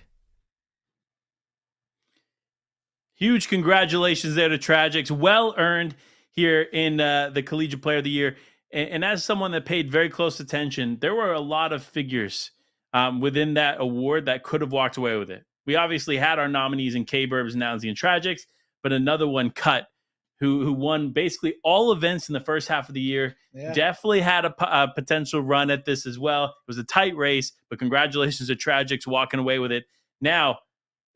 Huge congratulations there to Tragix. Well earned here in the Collegiate Player of the Year. And as someone that paid very close attention, there were a lot of figures within that award that could have walked away with it. We obviously had our nominees in K-Burbs, Nounsy, and Tragix, but another one, Cut, who won basically all events in the first half of the year. Yeah. Definitely had a potential run at this as well. It was a tight race, but congratulations to Tragix walking away with it. Now,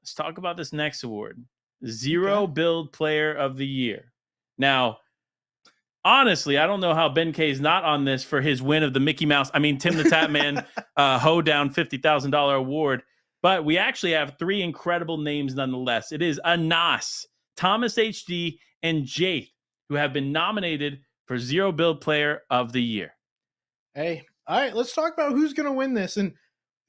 let's talk about this next award, Zero Build Player of the Year. Now, honestly, I don't know how Ben K is not on this for his win of the Tim the Tatman hoedown $50,000 award. But we actually have 3 incredible names nonetheless. It is Anas, Thomas HD, and Jake, who have been nominated for Zero Build Player of the Year.
Hey, all right, let's talk about who's going to win this. And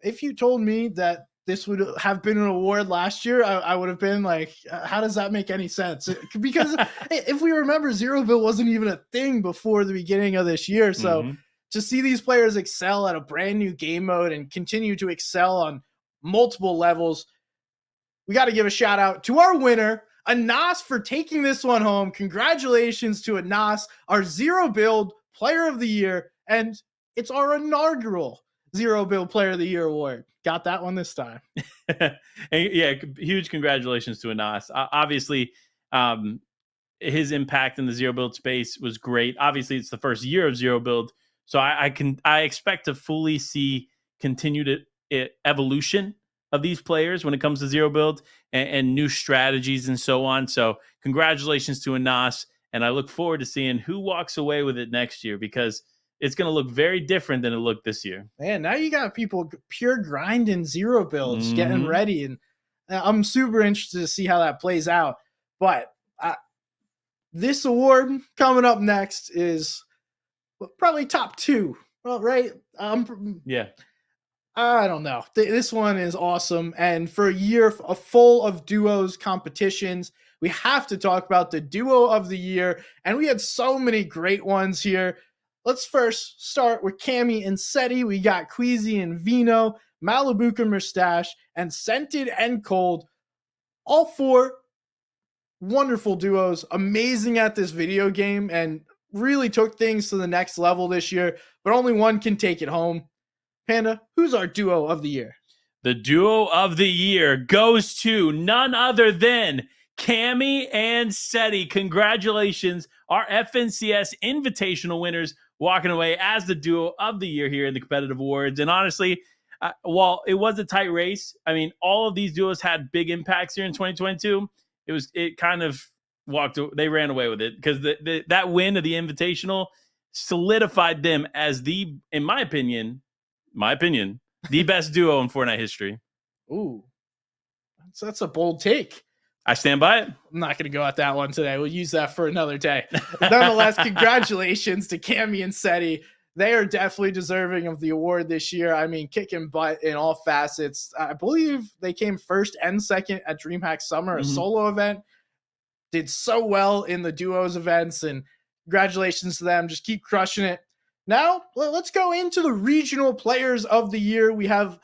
if you told me that this would have been an award last year, I would have been like, how does that make any sense? Because if we remember, Zero Build wasn't even a thing before the beginning of this year. So to see these players excel at a brand new game mode and continue to excel on multiple levels, we got to give a shout out to our winner, Anas, for taking this one home. Congratulations to Anas, our Zero Build Player of the Year. And it's our inaugural Zero Build Player of the Year award. Got that one this time.
Yeah, huge congratulations to Anas. Obviously, his impact in the Zero Build space was great. Obviously, it's the first year of Zero Build, so I expect to fully see continued evolution of these players when it comes to zero build and new strategies and so on. So congratulations to Anas. And I look forward to seeing who walks away with it next year, because it's going to look very different than it looked this year.
Man, now you got people pure grinding zero builds, getting ready. And I'm super interested to see how that plays out. But this award coming up next is probably top 2. Well, right?
Yeah.
I don't know. This one is awesome. And for a year full of duos competitions, we have to talk about the duo of the year. And we had so many great ones here. Let's first start with Cammy and Seti. We got Queasy and Vino, Malibuca Mustache, and Scented and Cold. All 4 wonderful duos, amazing at this video game, and really took things to the next level this year. But only one can take it home. Panda, who's our duo of the year?
The duo of the year goes to none other than Cammy and Seti. Congratulations, our FNCS Invitational winners, walking away as the duo of the year here in the Competitive Awards. And honestly, while it was a tight race, I mean, all of these duos had big impacts here in 2022. It kind of they ran away with it, because that win of the Invitational solidified them as in my opinion, the best duo in Fortnite history.
Ooh, that's a bold take.
I stand by it.
I'm not going to go at that one today. We'll use that for another day. Nonetheless, congratulations to Cammy and Seti. They are definitely deserving of the award this year. I mean, kicking butt in all facets. I believe they came first and second at DreamHack Summer, a solo event. Did so well in the duos events, and congratulations to them. Just keep crushing it. Now, let's go into the regional players of the year. We have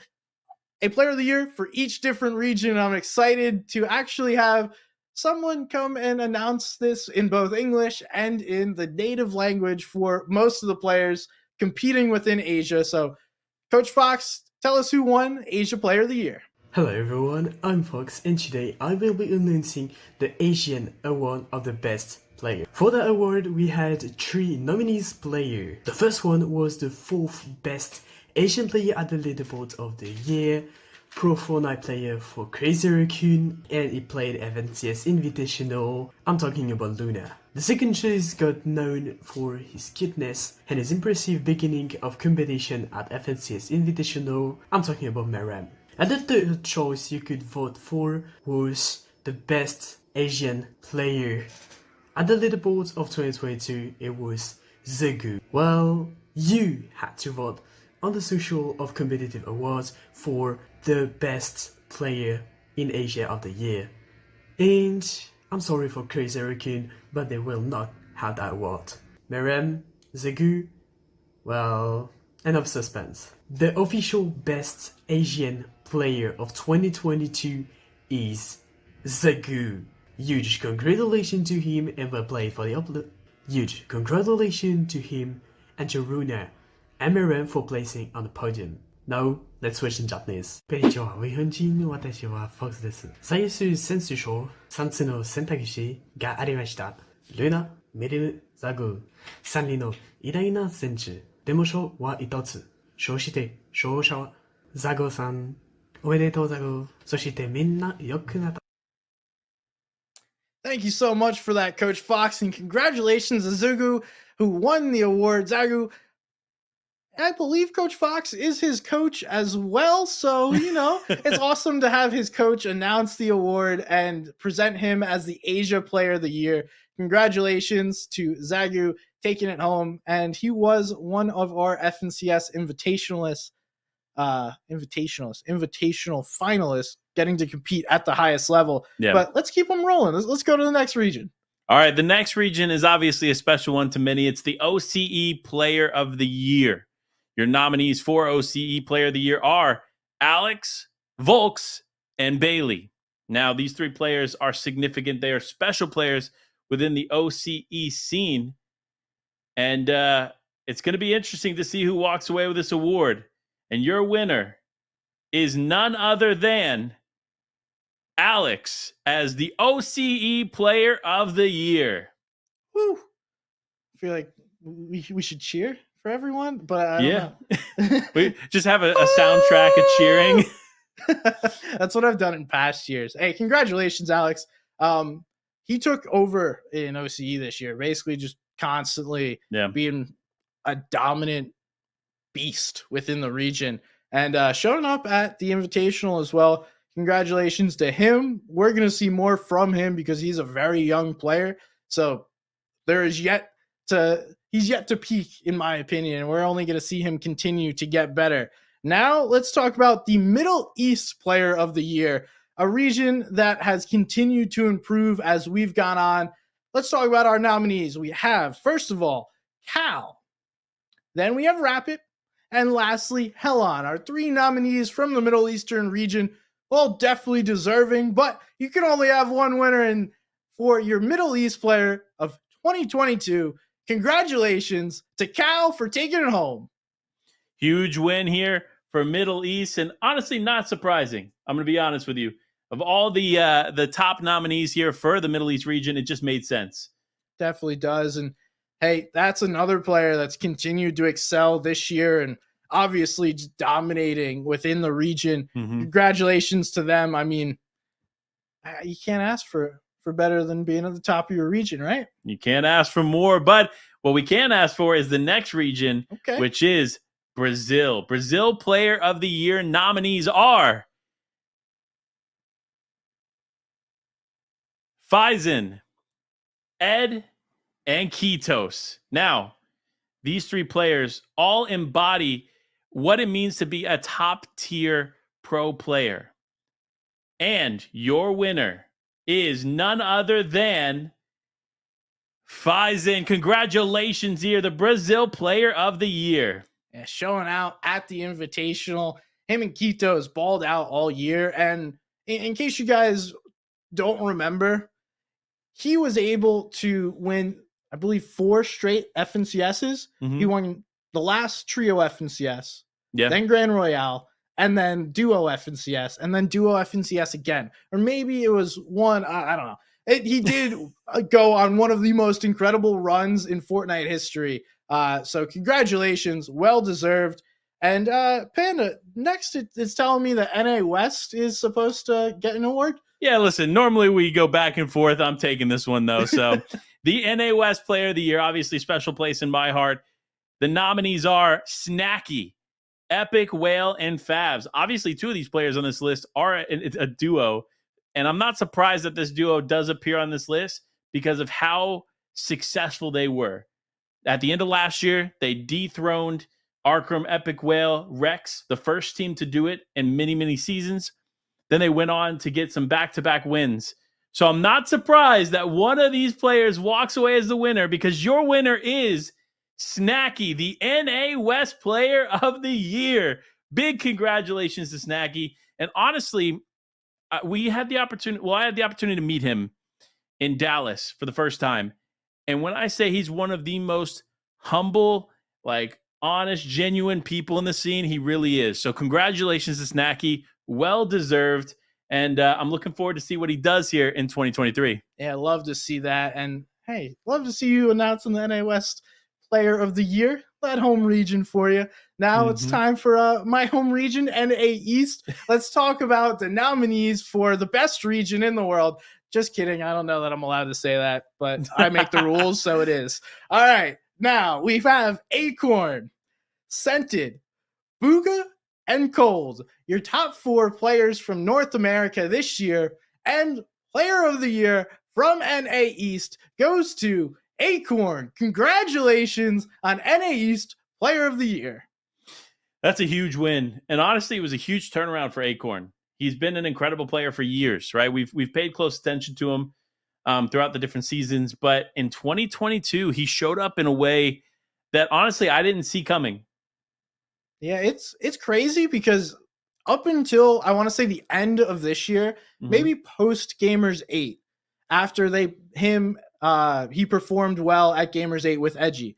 a player of the year for each different region. I'm excited to actually have someone come and announce this in both English and in the native language for most of the players competing within Asia. So, Coach Fox, tell us who won Asia Player of the Year.
Hello everyone, I'm Fox, and today I will be announcing the Asian Award of the Best Player. For the award, we had 3 nominees player. The first one was the 4th best Asian player at the leaderboard of the year, Pro Fortnite player for Crazy Raccoon, and he played FNCS Invitational. I'm talking about Luna. The second choice got known for his cuteness and his impressive beginning of competition at FNCS Invitational. I'm talking about Maram. And the third choice you could vote for was the best Asian player. At the leaderboard of 2022, it was Zegu. Well, you had to vote on the social of Competitive Awards for the best player in Asia of the year. And I'm sorry for Crazy Raccoon, but they will not have that award. Merem, Zegu, well, enough suspense. The official best Asian player of 2022 is Zegu. Huge congratulations to him and well played for the upload. Huge congratulations to him and to Runa and Merem for placing on the podium. Now, let's switch in Japanese. こんにちは、日本人の私は Fox です。最終選手賞3つの選択肢がありました。ルナ、メリル、ザグ、3人の偉大な選手。でも賞は1つ。そして勝者はザグさん。おめでとうザグ。そしてみんな良くなった。
Thank you so much for that, Coach Fox, and congratulations to Zugu, who won the award. Zagu, I believe Coach Fox is his coach as well, so, you know, it's awesome to have his coach announce the award and present him as the Asia Player of the Year. Congratulations to Zagu taking it home, and he was one of our FNCS invitational finalists, getting to compete at the highest level.
Yeah.
But let's keep them rolling. Let's go to the next region.
All right, the next region is obviously a special one to many. It's the OCE Player of the Year. Your nominees for OCE Player of the Year are Alex, Volks, and Bailey. Now, these 3 players are significant. They are special players within the OCE scene. And it's going to be interesting to see who walks away with this award. And your winner is none other than Alex as the OCE Player of the Year.
Woo! I feel like we should cheer for everyone, but I don't know.
We just have a soundtrack of cheering.
That's what I've done in past years. Hey, congratulations, Alex. He took over in OCE this year, basically just constantly being a dominant beast within the region and showing up at the Invitational as well. Congratulations to him. We're going to see more from him because he's a very young player. So he's yet to peak, in my opinion, and we're only going to see him continue to get better. Now, let's talk about the Middle East Player of the Year, a region that has continued to improve as we've gone on. Let's talk about our nominees. We have, first of all, Cal. Then we have Rapid. And lastly, Helon, our 3 nominees from the Middle Eastern region. Well, definitely deserving, but you can only have one winner. And for your Middle East Player of 2022, congratulations to Cal for taking it home.
Huge win here for Middle East, and honestly, not surprising. I'm going to be honest with you. Of all the top nominees here for the Middle East region, it just made sense.
Definitely does. And hey, that's another player that's continued to excel this year and obviously just dominating within the region. Congratulations to them. I mean, you can't ask for better than being at the top of your region, right?
You can't ask for more, but what we can ask for is the next region, which is Brazil. Brazil Player of the Year nominees are Faison, Ed, and Ketos. Now, these 3 players all embody what it means to be a top-tier pro player. And your winner is none other than Faison. Congratulations here, the Brazil Player of the Year.
Yeah, showing out at the Invitational. Him and Ketos balled out all year. And in case you guys don't remember, he was able to win, I believe, 4 straight FNCSs. He won the last trio FNCS, then Grand Royale, and then duo FNCS, and then duo FNCS again. Or maybe it was one, I don't know. He did go on one of the most incredible runs in Fortnite history. So congratulations, well deserved. And Panda, next it's telling me that NA West is supposed to get an award.
Yeah, listen, normally we go back and forth. I'm taking this one, though. So the NA West Player of the Year, obviously special place in my heart. The nominees are Snacky, Epic, Whale, and Favs. Obviously, 2 of these players on this list are a duo. And I'm not surprised that this duo does appear on this list because of how successful they were. At the end of last year, they dethroned Arkham, Epic Whale, Rex, the first team to do it in many, many seasons. Then they went on to get some back-to-back wins. So I'm not surprised that one of these players walks away as the winner because your winner is Snacky, the NA West Player of the Year. Big congratulations to Snacky. And honestly, I had the opportunity to meet him in Dallas for the first time. And when I say he's one of the most humble, honest, genuine people in the scene, he really is. So congratulations to Snacky. Well deserved. And I'm looking forward to see what he does here in 2023.
Yeah, love to see that. And hey, love to see you announcing the NA West Player of the Year. That home region for you. Now it's time for my home region, NA East. Let's talk about the nominees for the best region in the world. Just kidding. I don't know that I'm allowed to say that, but I make the rules, so it is. All right. Now we have Acorn, Scented, Booga, and Cold. Your top 4 players from North America this year, and Player of the Year from NA East goes to Acorn. Congratulations on NA East Player of the Year.
That's a huge win. And honestly, it was a huge turnaround for Acorn. He's been an incredible player for years, right? We've paid close attention to him throughout the different seasons. But in 2022, he showed up in a way that honestly I didn't see coming.
Yeah, it's crazy because up until I want to say the end of this year, maybe post Gamers 8, after he performed well at Gamers 8 with Edgy.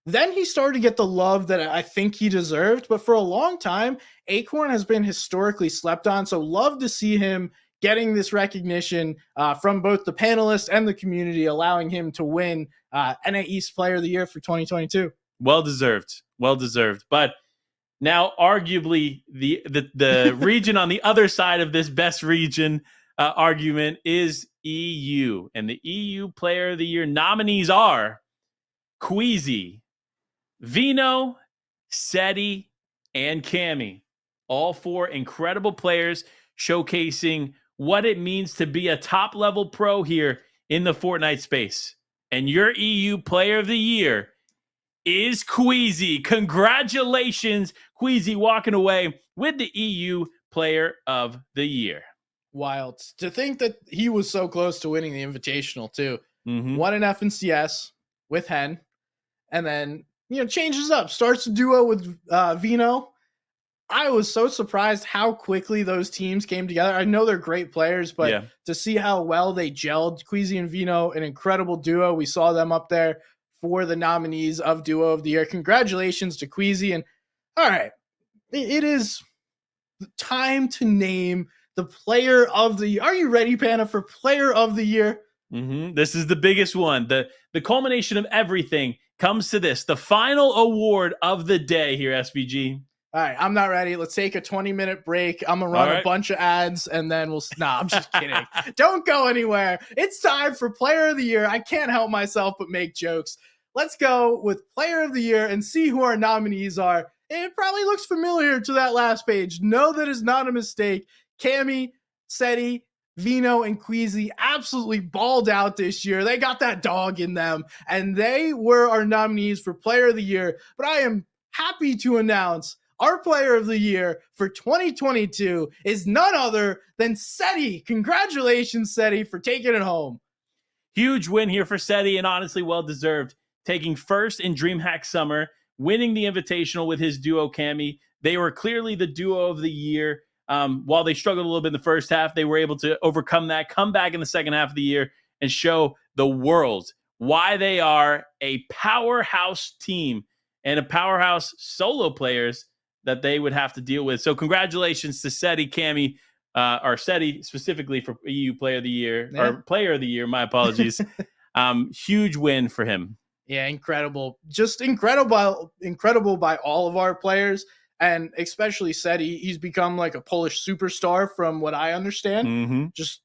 Then he started to get the love that I think he deserved. But for a long time, Acorn has been historically slept on. So love to see him getting this recognition from both the panelists and the community, allowing him to win NA East Player of the Year for 2022.
Well deserved. Well deserved. But Now, arguably, the region on the other side of this best region argument is EU. And the EU Player of the Year nominees are Queasy, Vino, Seti, and Cammy. All four incredible players showcasing what it means to be a top-level pro here in the Fortnite space. And your EU Player of the Year is Queasy. Congratulations, Queasy, walking away with the EU Player of the Year.
Wild. To think that he was so close to winning the Invitational, too.
Mm-hmm.
Won an FNCS with Hen, and then, changes up. Starts a duo with Vino. I was so surprised how quickly those teams came together. I know they're great players, but to see how well they gelled, Queasy and Vino, an incredible duo. We saw them up there for the nominees of Duo of the Year. Congratulations to Queasy. And all right, it is time to name the Player of the Year. Are you ready, Panda, for Player of the Year?
Mm-hmm. This is the biggest one. The culmination of everything comes to this, the final award of the day here, SBG.
All right, I'm not ready. Let's take a 20-minute break. I'm going to run a bunch of ads, and then I'm just kidding. Don't go anywhere. It's time for Player of the Year. I can't help myself but make jokes. Let's go with Player of the Year and see who our nominees are. It probably looks familiar to that last page. No, that is not a mistake. Cammy, Seti, Vino, and Queasy absolutely balled out this year. They got that dog in them, and they were our nominees for Player of the Year. But I am happy to announce our Player of the Year for 2022 is none other than Seti. Congratulations, Seti, for taking it home.
Huge win here for Seti, and honestly well-deserved. Taking first in DreamHack Summer, winning the Invitational with his duo Cammy. They were clearly the duo of the year. While they struggled a little bit in the first half, they were able to overcome that, come back in the second half of the year, and show the world why they are a powerhouse team and a powerhouse solo players that they would have to deal with. So congratulations to Seti, Cammy, or Seti specifically for EU Player of the Year, or Player of the Year, my apologies. Huge win for him.
Yeah, incredible. Just incredible by all of our players, and especially Seti. He's become like a Polish superstar from what I understand.
Mm-hmm.
Just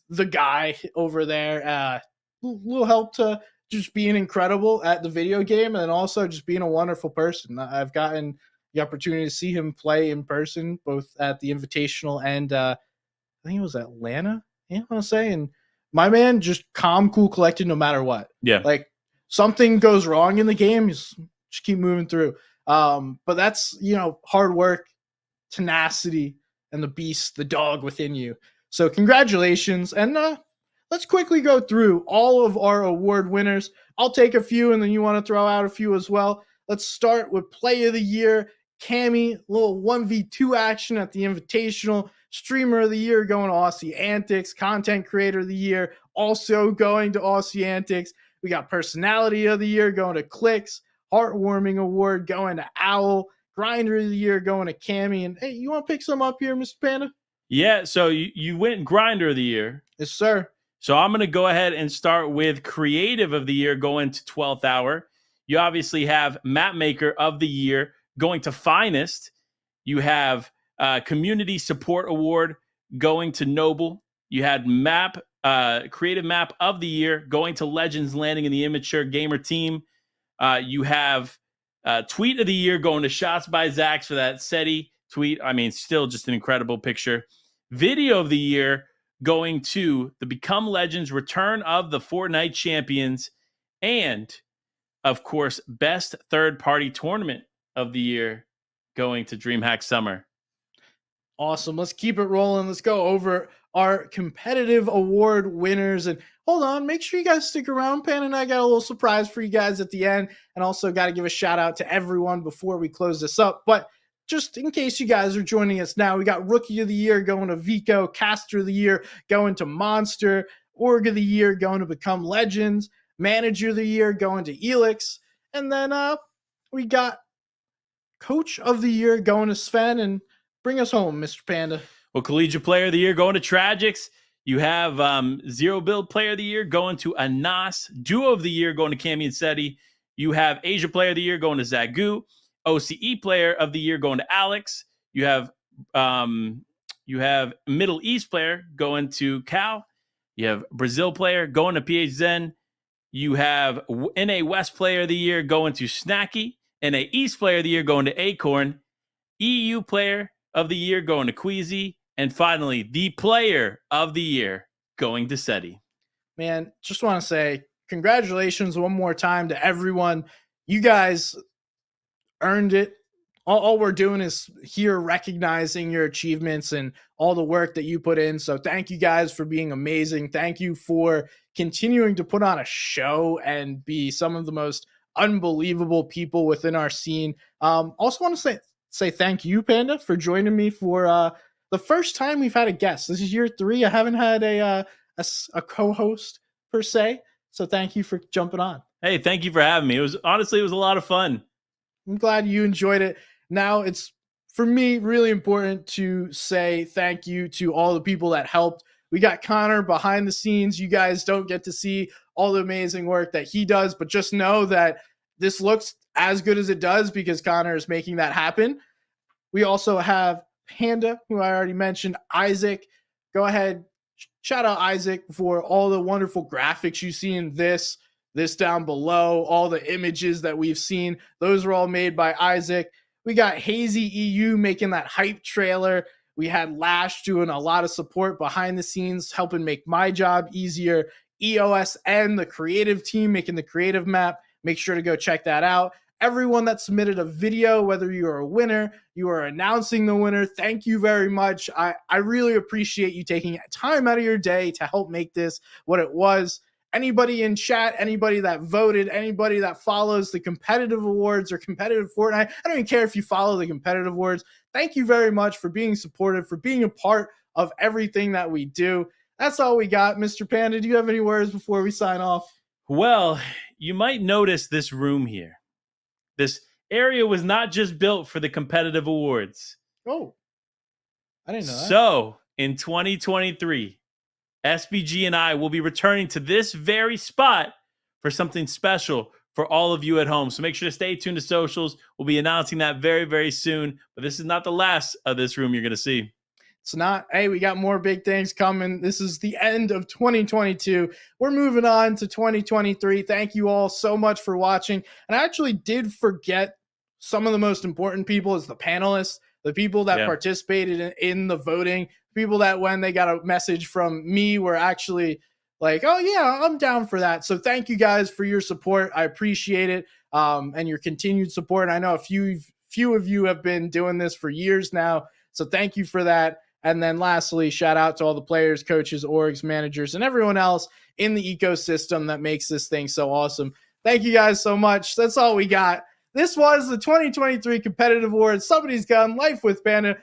the guy over there. Little help to just being incredible at the video game, and also just being a wonderful person. I've gotten the opportunity to see him play in person, both at the Invitational and I think it was Atlanta, I want to say. And my man, just calm, cool, collected no matter what.
Yeah.
Like something goes wrong in the game, just keep moving through. But that's, hard work, tenacity, and the beast, the dog within you. So congratulations. And let's quickly go through all of our award winners. I'll take a few, and then you want to throw out a few as well. Let's start with Play of the Year. Cammy, little 1v2 action at the Invitational. Streamer of the Year going to Aussie Antics. Content Creator of the Year also going to Aussie Antics. We got Personality of the Year going to Clicks. Heartwarming Award going to Owl. Grinder of the Year going to Cammy. And hey, you want to pick some up here, Mr. Panda?
Yeah, so you went Grinder of the Year.
Yes, sir.
So I'm going to go ahead and start with Creative of the Year going to 12th Hour. You obviously have Map Maker of the Year going to Finest. You have Community Support Award going to Noble. You had Creative Map of the Year going to Legends landing in the Immature Gamer team. You have Tweet of the Year going to Shots by Zax for that Seti tweet. I mean, still just an incredible picture. Video of the Year going to the Become Legends Return of the Fortnite Champions. And, of course, Best Third Party Tournament of the Year going to DreamHack Summer.
Awesome. Let's keep it rolling. Let's go over our competitive award winners. And hold on, make sure you guys stick around. Pan and I got a little surprise for you guys at the end. And also got to give a shout out to everyone before we close this up. But just in case you guys are joining us now, we got Rookie of the Year going to Vico, Caster of the Year going to Monster, Org of the Year going to Become Legends, Manager of the Year going to Elix, and then we got Coach of the Year going to Sven. And bring us home, Mr. Panda.
Well, Collegiate Player of the Year going to Tragics. You have Zero Build Player of the Year going to Anas. Duo of the Year going to Cammy and Seti. You have Asia Player of the Year going to Zagu. OCE Player of the Year going to Alex. You have Middle East Player going to Cal. You have Brazil Player going to PH Zen. You have NA West Player of the Year going to Snacky. NA East Player of the Year going to Acorn. EU Player of the Year going to Queasy. And finally, the Player of the Year going to SETI.
Man, just want to say congratulations one more time to everyone. You guys earned it. All we're doing is here recognizing your achievements and all the work that you put in. So thank you guys for being amazing. Thank you for continuing to put on a show and be some of the most unbelievable people within our scene. Also want to say thank you, Panda, for joining me for the first time we've had a guest. This is year 3. I haven't had a co-host per se. So thank you for jumping on.
Hey, thank you for having me. It was a lot of fun.
I'm glad you enjoyed it. Now it's, for me, really important to say thank you to all the people that helped. We got Connor behind the scenes. You guys don't get to see all the amazing work that he does, but just know that this looks as good as it does because Connor is making that happen. We also have Panda, who I already mentioned, Isaac. Go ahead, shout out Isaac for all the wonderful graphics you see in this down below, all the images that we've seen. Those were all made by Isaac. We got Hazy EU making that hype trailer. We had Lash doing a lot of support behind the scenes, helping make my job easier. EOSN, the creative team, making the creative map. Make sure to go check that out. Everyone that submitted a video, whether you are a winner, you are announcing the winner, thank you very much. I really appreciate you taking time out of your day to help make this what it was. Anybody in chat, anybody that voted, anybody that follows the competitive awards or competitive Fortnite, I don't even care if you follow the competitive awards. Thank you very much for being supportive, for being a part of everything that we do. That's all we got. Mr. Panda, do you have any words before we sign off?
Well, you might notice this room here. This area was not just built for the competitive awards.
Oh, I didn't know that.
So, in 2023, SBG and I will be returning to this very spot for something special for all of you at home. So make sure to stay tuned to socials. We'll be announcing that very, very soon. But this is not the last of this room you're going to see.
It's not. Hey, we got more big things coming. This is the end of 2022. We're moving on to 2023. Thank you all so much for watching. And I actually did forget some of the most important people as the panelists, the people that participated in the voting, people that when they got a message from me were actually like, oh yeah, I'm down for that. So thank you guys for your support. I appreciate it. And your continued support. I know a few of you have been doing this for years now. So thank you for that. And then lastly, shout out to all the players, coaches, orgs, managers, and everyone else in the ecosystem that makes this thing so awesome. Thank you guys so much. That's all we got. This was the 2023 Competitive Awards. Somebody's Gun, Life with Panda.